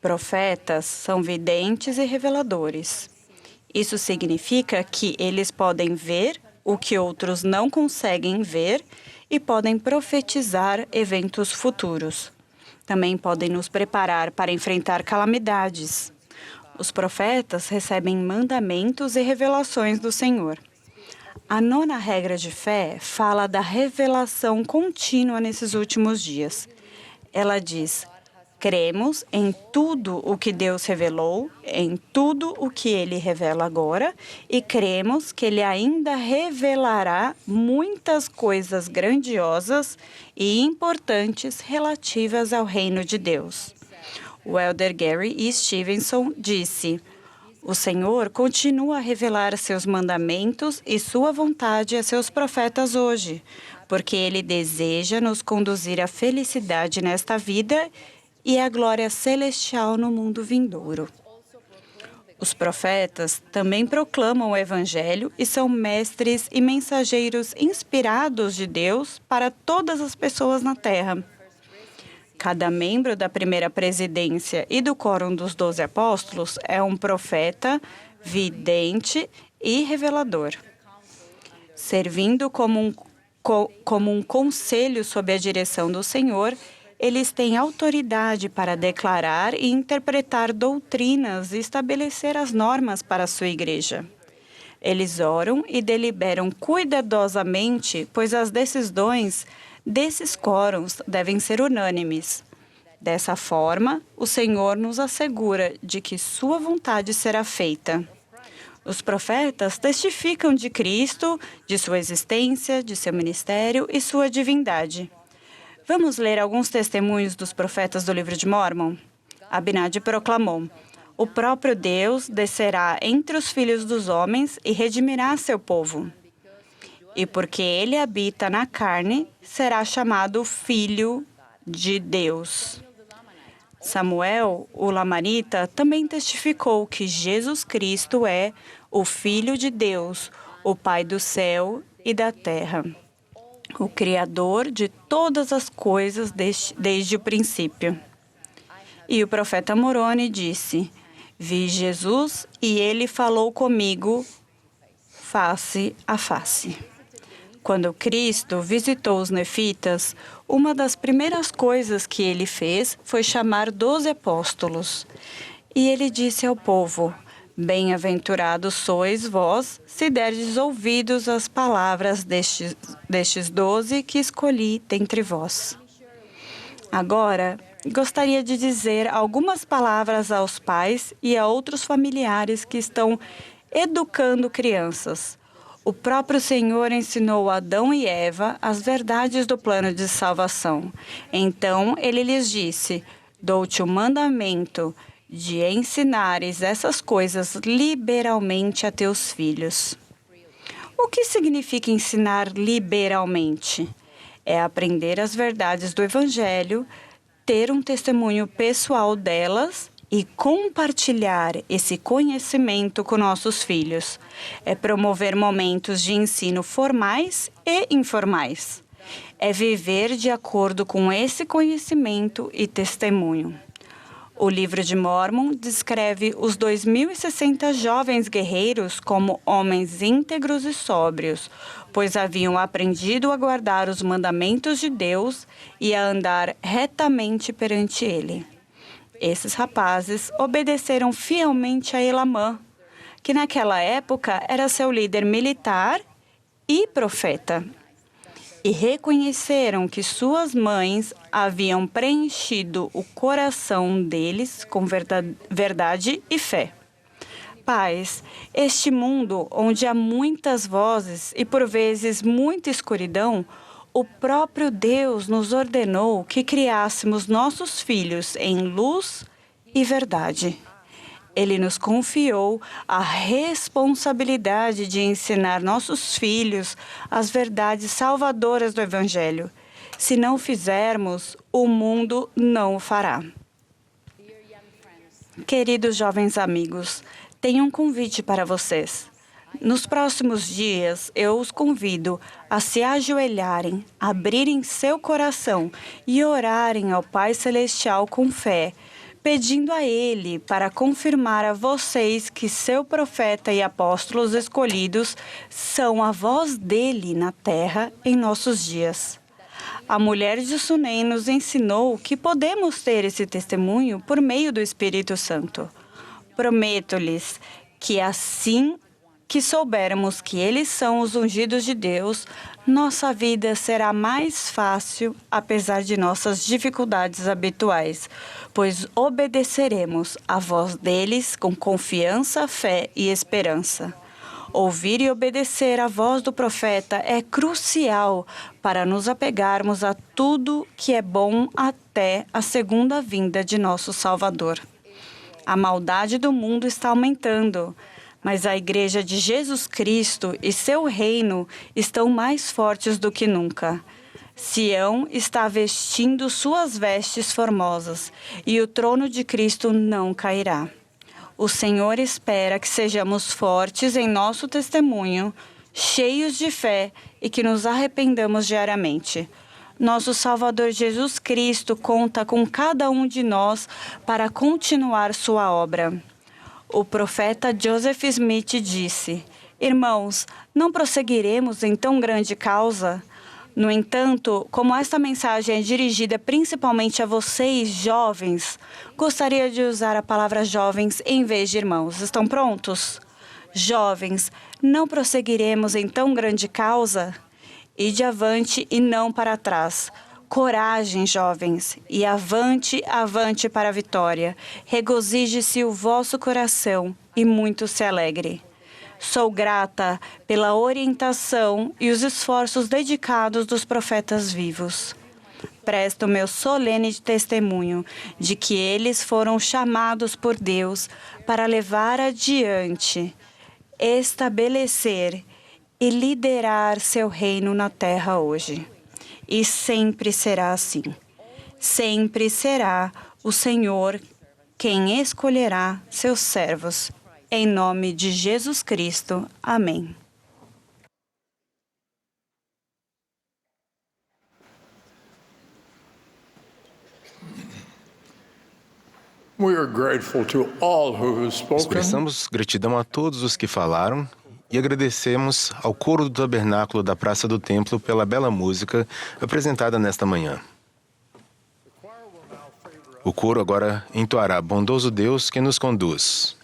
Profetas são videntes e reveladores. Isso significa que eles podem ver o que outros não conseguem ver e podem profetizar eventos futuros. Também podem nos preparar para enfrentar calamidades. Os profetas recebem mandamentos e revelações do Senhor. A 9ª regra de fé fala da revelação contínua nesses últimos dias. Ela diz: cremos em tudo o que Deus revelou, em tudo o que Ele revela agora, e cremos que Ele ainda revelará muitas coisas grandiosas e importantes relativas ao reino de Deus. O elder Gary E. Stevenson disse: o Senhor continua a revelar seus mandamentos e sua vontade a seus profetas hoje, porque Ele deseja nos conduzir à felicidade nesta vida e à glória celestial no mundo vindouro. Os profetas também proclamam o Evangelho e são mestres e mensageiros inspirados de Deus para todas as pessoas na Terra. Cada membro da primeira presidência e do quórum dos 12 apóstolos é um profeta, vidente e revelador. Servindo como um conselho sob a direção do Senhor, eles têm autoridade para declarar e interpretar doutrinas e estabelecer as normas para a sua igreja. Eles oram e deliberam cuidadosamente, pois as decisões desses quórums devem ser unânimes. Dessa forma, o Senhor nos assegura de que sua vontade será feita. Os profetas testificam de Cristo, de sua existência, de seu ministério e sua divindade. Vamos ler alguns testemunhos dos profetas do livro de Mórmon? Abinadi proclamou: o próprio Deus descerá entre os filhos dos homens e redimirá seu povo. E porque ele habita na carne, será chamado Filho de Deus. Samuel, o Lamanita, também testificou que Jesus Cristo é o Filho de Deus, o Pai do céu e da terra, o Criador de todas as coisas desde o princípio. E o profeta Moroni disse: vi Jesus e ele falou comigo face a face. Quando Cristo visitou os nefitas, uma das primeiras coisas que ele fez foi chamar 12 apóstolos. E ele disse ao povo: bem-aventurados sois vós, se derdes ouvidos às palavras destes 12 que escolhi dentre vós. Agora, gostaria de dizer algumas palavras aos pais e a outros familiares que estão educando crianças. O próprio Senhor ensinou Adão e Eva as verdades do plano de salvação. Então, ele lhes disse: dou-te o mandamento de ensinares essas coisas liberalmente a teus filhos. O que significa ensinar liberalmente? É aprender as verdades do Evangelho, ter um testemunho pessoal delas e compartilhar esse conhecimento com nossos filhos. É promover momentos de ensino formais e informais. É viver de acordo com esse conhecimento e testemunho. O livro de Mórmon descreve os 2.060 jovens guerreiros como homens íntegros e sóbrios, pois haviam aprendido a guardar os mandamentos de Deus e a andar retamente perante Ele. Esses rapazes obedeceram fielmente a Elamã, que naquela época era seu líder militar e profeta, e reconheceram que suas mães haviam preenchido o coração deles com verdade e fé. Pais, este mundo onde há muitas vozes e por vezes muita escuridão, o próprio Deus nos ordenou que criássemos nossos filhos em luz e verdade. Ele nos confiou a responsabilidade de ensinar nossos filhos as verdades salvadoras do Evangelho. Se não o fizermos, o mundo não o fará. Queridos jovens amigos, tenho um convite para vocês. Nos próximos dias, eu os convido a se ajoelharem, abrirem seu coração e orarem ao Pai Celestial com fé, pedindo a Ele para confirmar a vocês que seu profeta e apóstolos escolhidos são a voz dele na terra em nossos dias. A mulher de Sunem nos ensinou que podemos ter esse testemunho por meio do Espírito Santo. Prometo-lhes que assim que soubermos que eles são os ungidos de Deus, nossa vida será mais fácil, apesar de nossas dificuldades habituais, pois obedeceremos à voz deles com confiança, fé e esperança. Ouvir e obedecer à voz do profeta é crucial para nos apegarmos a tudo que é bom até a segunda vinda de nosso Salvador. A maldade do mundo está aumentando, mas a Igreja de Jesus Cristo e seu reino estão mais fortes do que nunca. Sião está vestindo suas vestes formosas e o trono de Cristo não cairá. O Senhor espera que sejamos fortes em nosso testemunho, cheios de fé e que nos arrependamos diariamente. Nosso Salvador Jesus Cristo conta com cada um de nós para continuar sua obra. O profeta Joseph Smith disse: irmãos, não prosseguiremos em tão grande causa? No entanto, como esta mensagem é dirigida principalmente a vocês, jovens, gostaria de usar a palavra jovens em vez de irmãos. Estão prontos? Jovens, não prosseguiremos em tão grande causa? Ide avante e não para trás. Coragem, jovens, e avante, avante para a vitória. Regozije-se o vosso coração e muito se alegre. Sou grata pela orientação e os esforços dedicados dos profetas vivos. Presto meu solene testemunho de que eles foram chamados por Deus para levar adiante, estabelecer e liderar seu reino na terra hoje. E sempre será assim. Sempre será o Senhor quem escolherá seus servos. Em nome de Jesus Cristo. Amém. Expressamos gratidão a todos os que falaram e agradecemos ao coro do tabernáculo da Praça do Templo pela bela música apresentada nesta manhã. O coro agora entoará Bondoso Deus que nos conduz.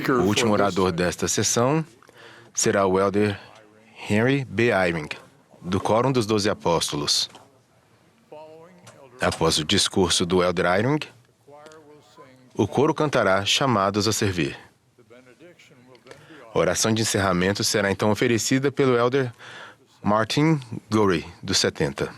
O último orador desta sessão será o Elder Henry B. Eyring, do Quórum dos 12 Apóstolos. Após o discurso do Elder Eyring, o coro cantará Chamados a Servir. A oração de encerramento será então oferecida pelo Elder Martin Gorey, dos 70.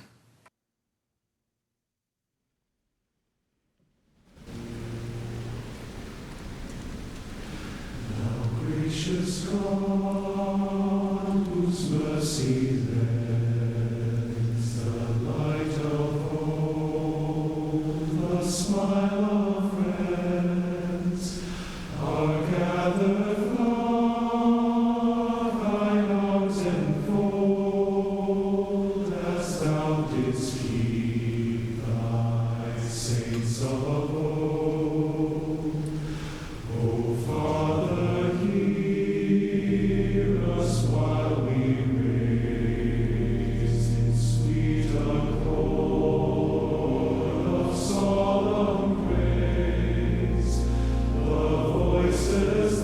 Voices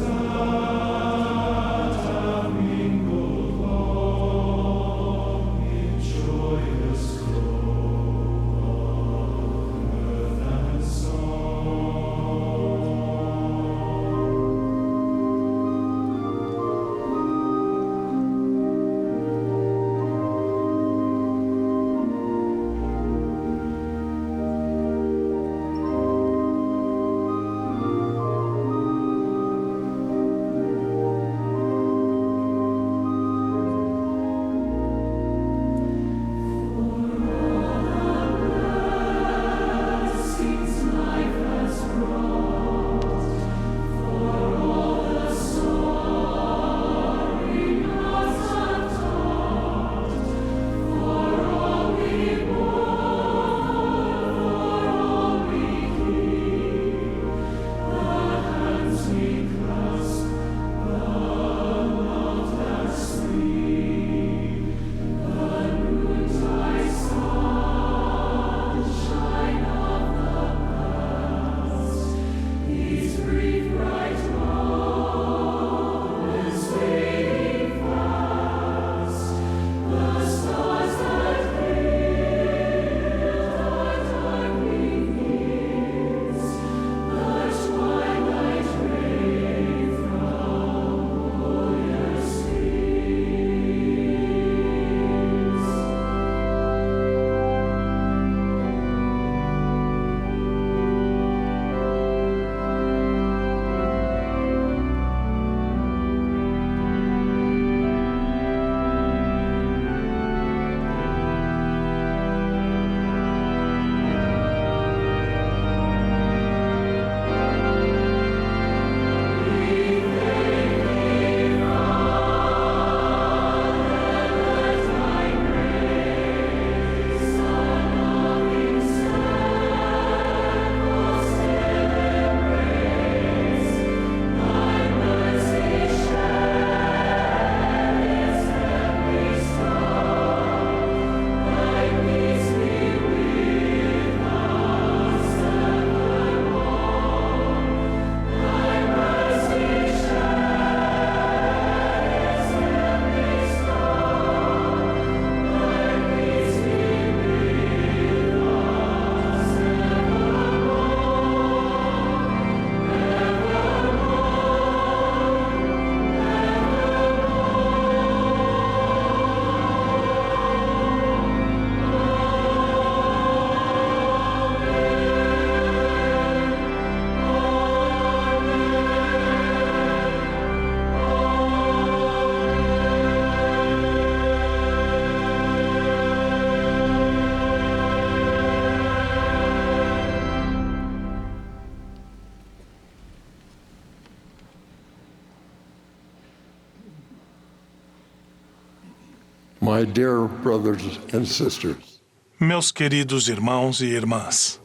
My dear brothers and sisters, Meus queridos irmãos e irmãs,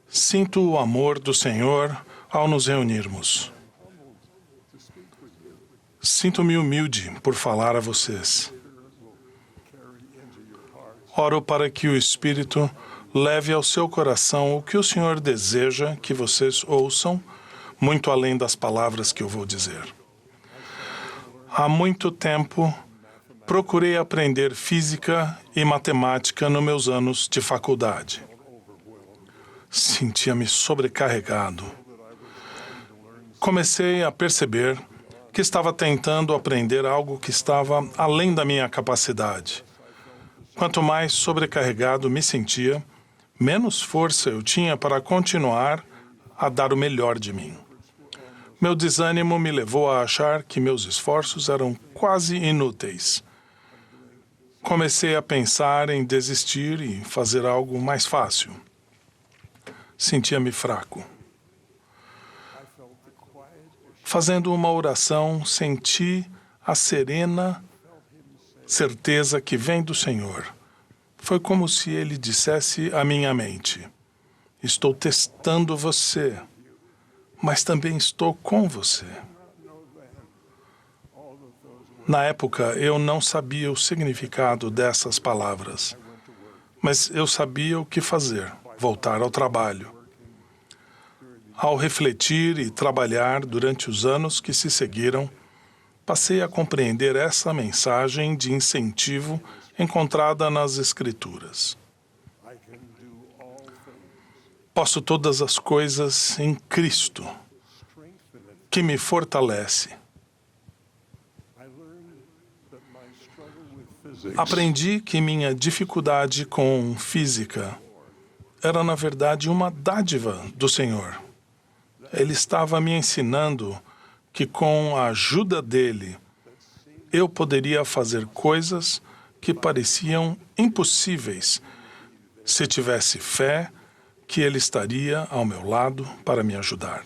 sinto o amor do Senhor ao nos reunirmos. Sinto-me humilde por falar a vocês. Oro para que o Espírito leve ao seu coração o que o Senhor deseja que vocês ouçam, muito além das palavras que eu vou dizer. Há muito tempo, procurei aprender física e matemática nos meus anos de faculdade. Sentia-me sobrecarregado. Comecei a perceber que estava tentando aprender algo que estava além da minha capacidade. Quanto mais sobrecarregado me sentia, menos força eu tinha para continuar a dar o melhor de mim. Meu desânimo me levou a achar que meus esforços eram quase inúteis. Comecei a pensar em desistir e fazer algo mais fácil. Sentia-me fraco. Fazendo uma oração, senti a serena certeza que vem do Senhor. Foi como se Ele dissesse à minha mente: estou testando você, mas também estou com você. Na época, eu não sabia o significado dessas palavras, mas eu sabia o que fazer: voltar ao trabalho. Ao refletir e trabalhar durante os anos que se seguiram, passei a compreender essa mensagem de incentivo encontrada nas Escrituras. Posso todas as coisas em Cristo, que me fortalece. Aprendi que minha dificuldade com física era, na verdade, uma dádiva do Senhor. Ele estava me ensinando que, com a ajuda dele, eu poderia fazer coisas que pareciam impossíveis se tivesse fé que ele estaria ao meu lado para me ajudar.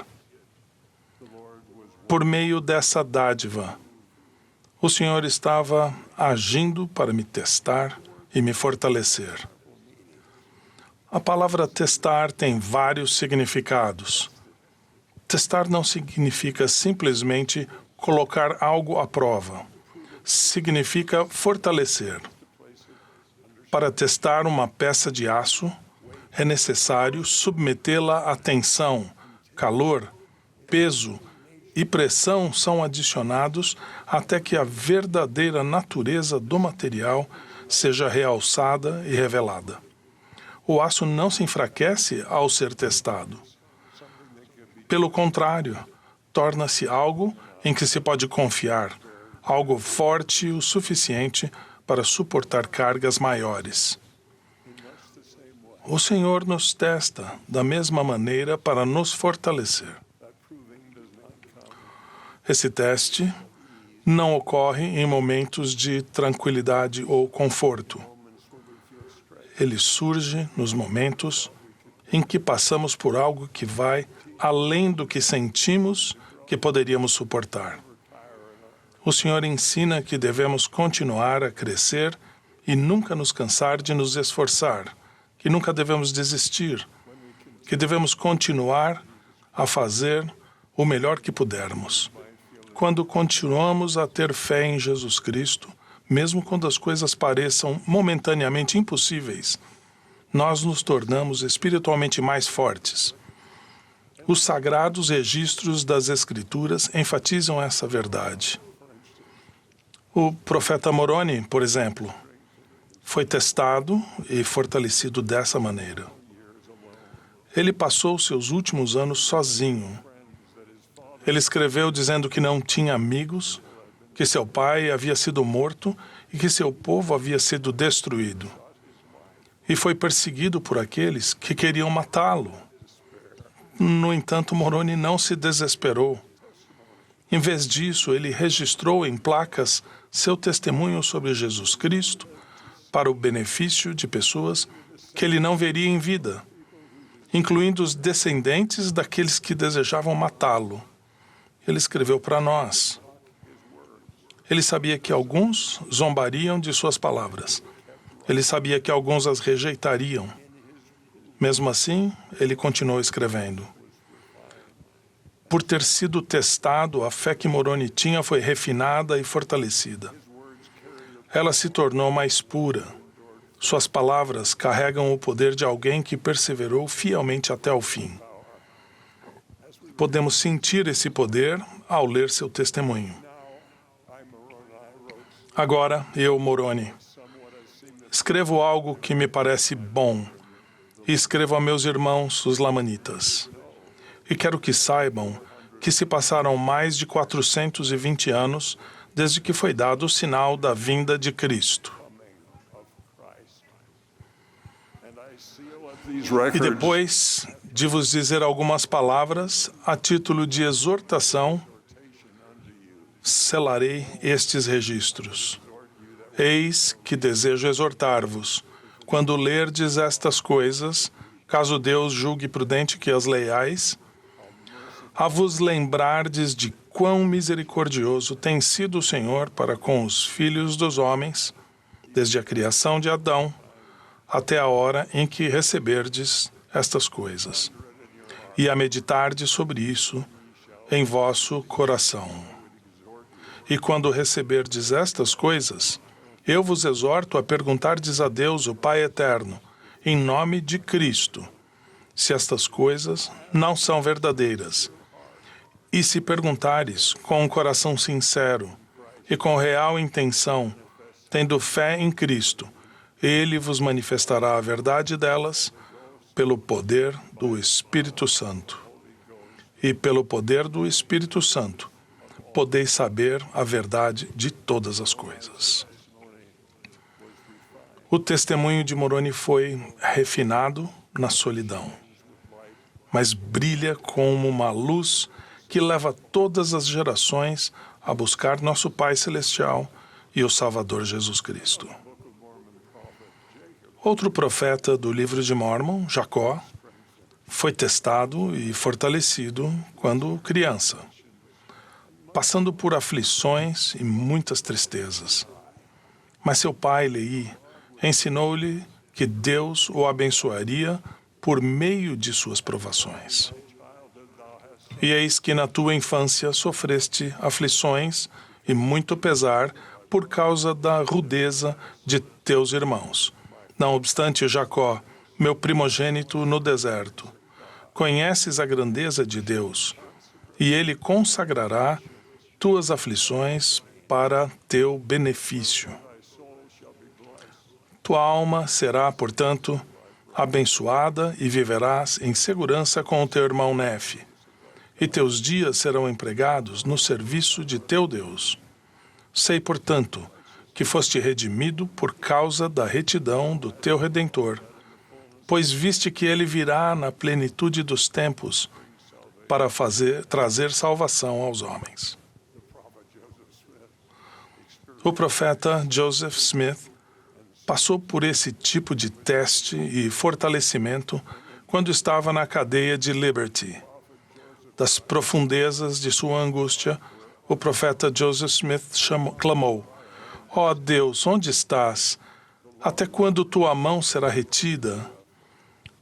Por meio dessa dádiva, o Senhor estava agindo para me testar e me fortalecer. A palavra testar tem vários significados. Testar não significa simplesmente colocar algo à prova. Significa fortalecer. Para testar uma peça de aço, é necessário submetê-la a tensão, calor, peso e pressão são adicionados até que a verdadeira natureza do material seja realçada e revelada. O aço não se enfraquece ao ser testado. Pelo contrário, torna-se algo em que se pode confiar, algo forte o suficiente para suportar cargas maiores. O Senhor nos testa da mesma maneira para nos fortalecer. Esse teste não ocorre em momentos de tranquilidade ou conforto. Ele surge nos momentos em que passamos por algo que vai além do que sentimos que poderíamos suportar. O Senhor ensina que devemos continuar a crescer e nunca nos cansar de nos esforçar, que nunca devemos desistir, que devemos continuar a fazer o melhor que pudermos. Quando continuamos a ter fé em Jesus Cristo, mesmo quando as coisas pareçam momentaneamente impossíveis, nós nos tornamos espiritualmente mais fortes. Os sagrados registros das Escrituras enfatizam essa verdade. O profeta Moroni, por exemplo, foi testado e fortalecido dessa maneira. Ele passou seus últimos anos sozinho. Ele escreveu dizendo que não tinha amigos, que seu pai havia sido morto e que seu povo havia sido destruído. E foi perseguido por aqueles que queriam matá-lo. No entanto, Moroni não se desesperou. Em vez disso, ele registrou em placas seu testemunho sobre Jesus Cristo para o benefício de pessoas que ele não veria em vida, incluindo os descendentes daqueles que desejavam matá-lo. Ele escreveu para nós: Ele sabia que alguns zombariam de suas palavras. Ele sabia que alguns as rejeitariam. Mesmo assim, ele continuou escrevendo. Por ter sido testado, a fé que Moroni tinha foi refinada e fortalecida. Ela se tornou mais pura. Suas palavras carregam o poder de alguém que perseverou fielmente até o fim. Podemos sentir esse poder ao ler seu testemunho. Agora, eu, Moroni, escrevo algo que me parece bom e escrevo a meus irmãos, os lamanitas. E quero que saibam que se passaram mais de 420 anos desde que foi dado o sinal da vinda de Cristo. E depois de vos dizer algumas palavras, a título de exortação, selarei estes registros. Eis que desejo exortar-vos, quando lerdes estas coisas, caso Deus julgue prudente que as leiais, a vos lembrardes de quão misericordioso tem sido o Senhor para com os filhos dos homens, desde a criação de Adão, até a hora em que receberdes estas coisas, e a meditardes sobre isso em vosso coração. E quando receberdes estas coisas, eu vos exorto a perguntardes a Deus, o Pai eterno, em nome de Cristo, se estas coisas não são verdadeiras. E se perguntares com um coração sincero e com real intenção, tendo fé em Cristo, Ele vos manifestará a verdade delas pelo poder do Espírito Santo. E pelo poder do Espírito Santo, podeis saber a verdade de todas as coisas. O testemunho de Moroni foi refinado na solidão, mas brilha como uma luz que leva todas as gerações a buscar nosso Pai Celestial e o Salvador Jesus Cristo. Outro profeta do livro de Mórmon, Jacó, foi testado e fortalecido quando criança, passando por aflições e muitas tristezas. Mas seu pai, Leí, ensinou-lhe que Deus o abençoaria por meio de suas provações. E eis que na tua infância sofreste aflições e muito pesar por causa da rudeza de teus irmãos. Não obstante, Jacó, meu primogênito no deserto, conheces a grandeza de Deus, e Ele consagrará tuas aflições para teu benefício. Tua alma será, portanto, abençoada e viverás em segurança com o teu irmão Nefe, e teus dias serão empregados no serviço de teu Deus. Sei, portanto, que foste redimido por causa da retidão do teu Redentor, pois viste que ele virá na plenitude dos tempos para trazer salvação aos homens. O profeta Joseph Smith passou por esse tipo de teste e fortalecimento quando estava na cadeia de Liberty. Das profundezas de sua angústia, o profeta Joseph Smith clamou: ó Deus, onde estás? Até quando tua mão será retida?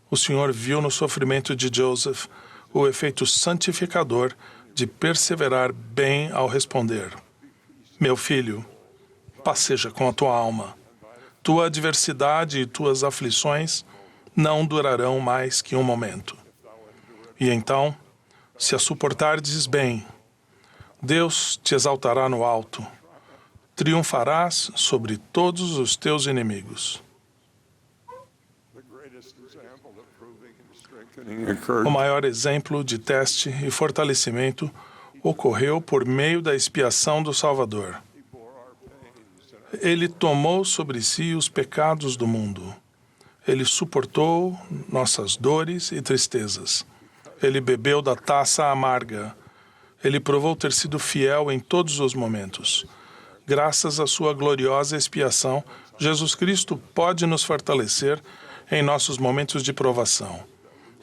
O Senhor viu no sofrimento de Joseph o efeito santificador de perseverar bem ao responder: meu filho, paz seja com a tua alma. Tua adversidade e tuas aflições não durarão mais que um momento. E então, se a suportardes bem, Deus te exaltará no alto. Triunfarás sobre todos os teus inimigos. O maior exemplo de teste e fortalecimento ocorreu por meio da expiação do Salvador. Ele tomou sobre si os pecados do mundo. Ele suportou nossas dores e tristezas. Ele bebeu da taça amarga. Ele provou ter sido fiel em todos os momentos. Graças à sua gloriosa expiação, Jesus Cristo pode nos fortalecer em nossos momentos de provação.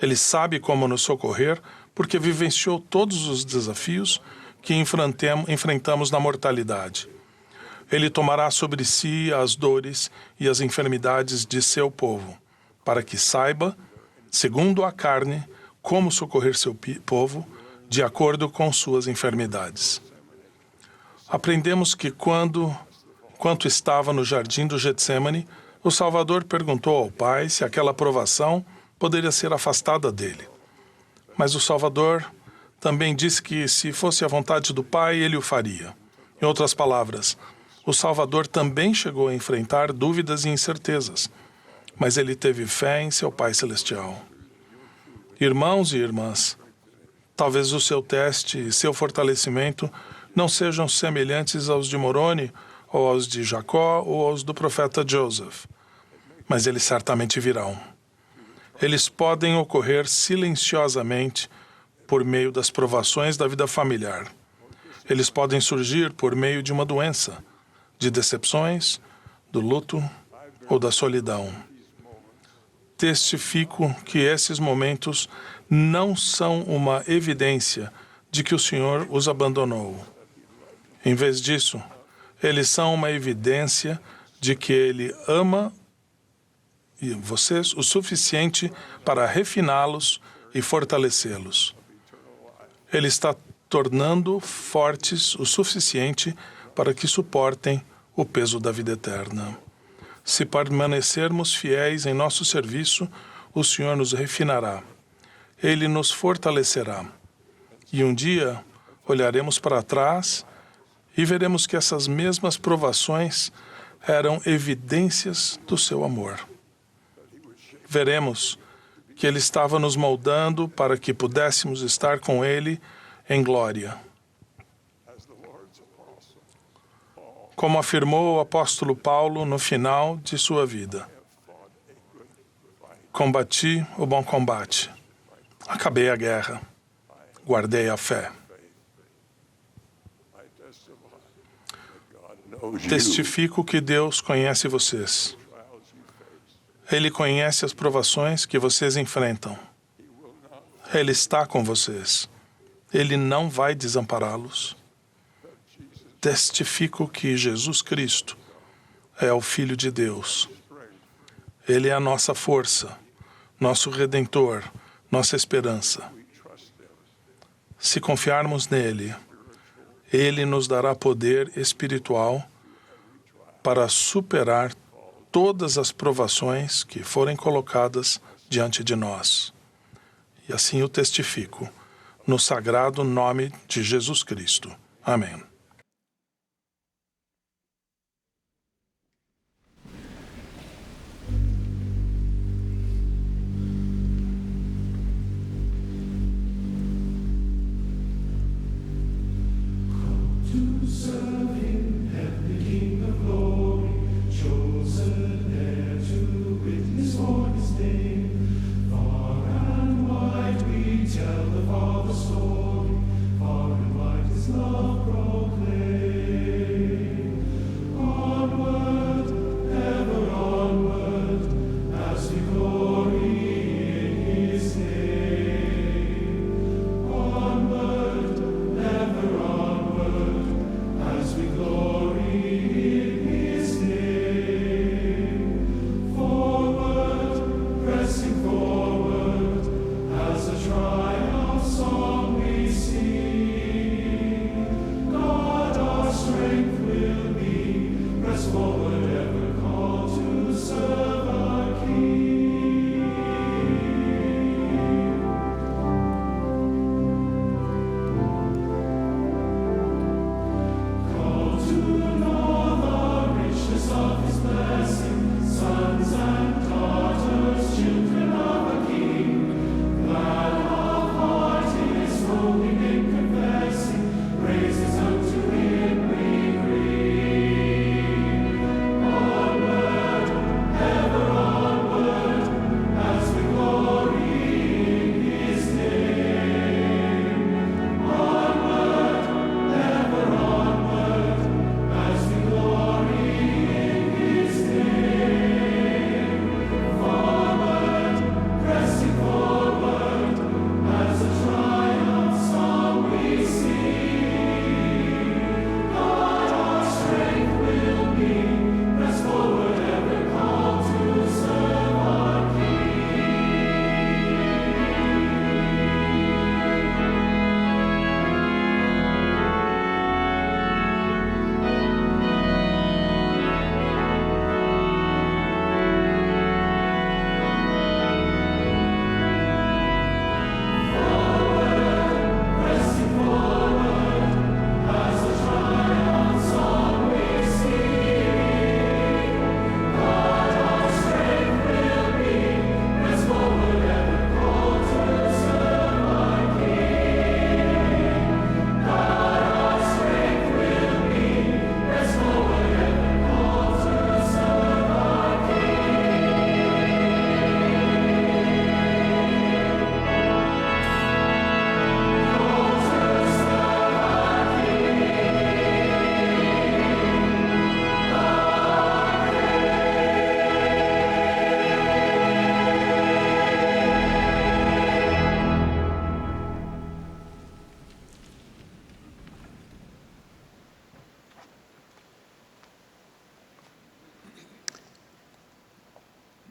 Ele sabe como nos socorrer porque vivenciou todos os desafios que enfrentamos na mortalidade. Ele tomará sobre si as dores e as enfermidades de seu povo, para que saiba, segundo a carne, como socorrer seu povo, de acordo com suas enfermidades. Aprendemos que enquanto estava no jardim do Getsêmani, o Salvador perguntou ao Pai se aquela provação poderia ser afastada dele. Mas o Salvador também disse que, se fosse a vontade do Pai, ele o faria. Em outras palavras, o Salvador também chegou a enfrentar dúvidas e incertezas, mas ele teve fé em seu Pai Celestial. Irmãos e irmãs, talvez o seu teste e seu fortalecimento não sejam semelhantes aos de Moroni, ou aos de Jacó, ou aos do profeta Joseph, mas eles certamente virão. Eles podem ocorrer silenciosamente por meio das provações da vida familiar. Eles podem surgir por meio de uma doença, de decepções, do luto ou da solidão. Testifico que esses momentos não são uma evidência de que o Senhor os abandonou. Em vez disso, eles são uma evidência de que Ele ama vocês o suficiente para refiná-los e fortalecê-los. Ele está tornando fortes o suficiente para que suportem o peso da vida eterna. Se permanecermos fiéis em nosso serviço, o Senhor nos refinará. Ele nos fortalecerá. E um dia olharemos para trás e veremos que essas mesmas provações eram evidências do seu amor. Veremos que Ele estava nos moldando para que pudéssemos estar com Ele em glória. Como afirmou o apóstolo Paulo no final de sua vida: combati o bom combate, acabei a guerra, guardei a fé. Testifico que Deus conhece vocês. Ele conhece as provações que vocês enfrentam. Ele está com vocês. Ele não vai desampará-los. Testifico que Jesus Cristo é o Filho de Deus. Ele é a nossa força, nosso Redentor, nossa esperança. Se confiarmos nele, Ele nos dará poder espiritual para superar todas as provações que forem colocadas diante de nós. E assim o testifico, no sagrado nome de Jesus Cristo. Amém.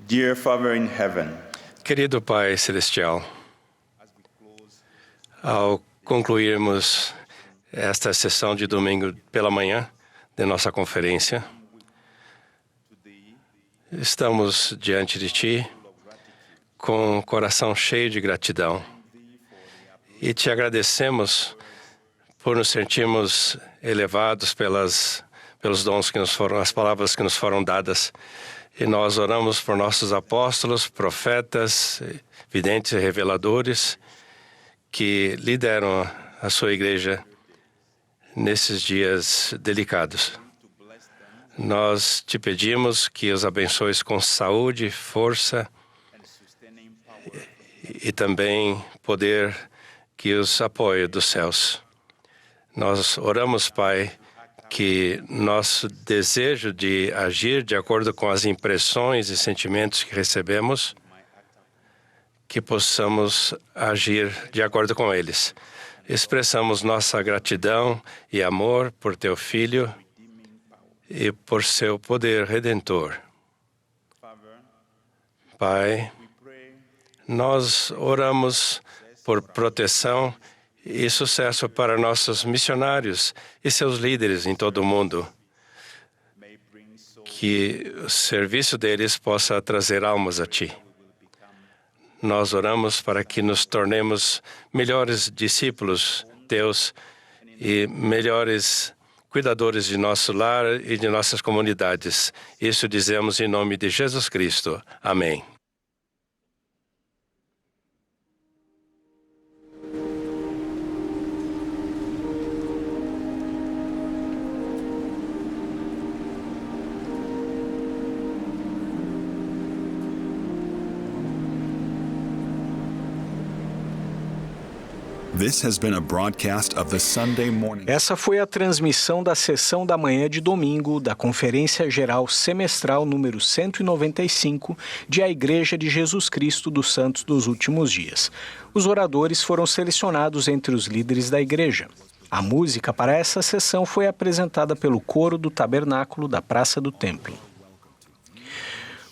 Dear Father in heaven, Querido Pai Celestial, ao concluirmos esta sessão de domingo pela manhã de nossa conferência, estamos diante de Ti com o coração cheio de gratidão e Te agradecemos por nos sentirmos elevados pelos dons que nos foram, as palavras que nos foram dadas. E nós oramos por nossos apóstolos, profetas, videntes e reveladores que lideram a sua igreja nesses dias delicados. Nós te pedimos que os abençoes com saúde, força e também poder que os apoie dos céus. Nós oramos, Pai, que nosso desejo de agir de acordo com as impressões e sentimentos que recebemos, que possamos agir de acordo com eles. Expressamos nossa gratidão e amor por Teu Filho e por seu poder redentor. Pai, nós oramos por proteção e sucesso para nossos missionários e seus líderes em todo o mundo. Que o serviço deles possa trazer almas a Ti. Nós oramos para que nos tornemos melhores discípulos Teus e melhores cuidadores de nosso lar e de nossas comunidades. Isso dizemos em nome de Jesus Cristo. Amém. This has been a broadcast of the Sunday morning. Essa foi a transmissão da sessão da manhã de domingo da Conferência Geral Semestral número 195 de A Igreja de Jesus Cristo dos Santos dos Últimos Dias. Os oradores foram selecionados entre os líderes da igreja. A música para essa sessão foi apresentada pelo coro do Tabernáculo da Praça do Templo.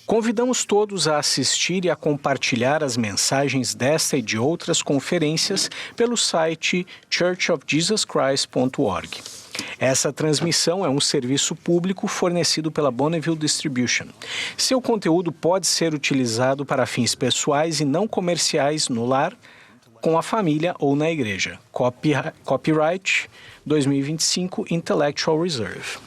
Convidamos todos a assistir e a compartilhar as mensagens desta e de outras conferências pelo site churchofjesuschrist.org. Essa transmissão é um serviço público fornecido pela Bonneville Distribution. Seu conteúdo pode ser utilizado para fins pessoais e não comerciais no lar, com a família ou na igreja. Copyright 2025 Intellectual Reserve.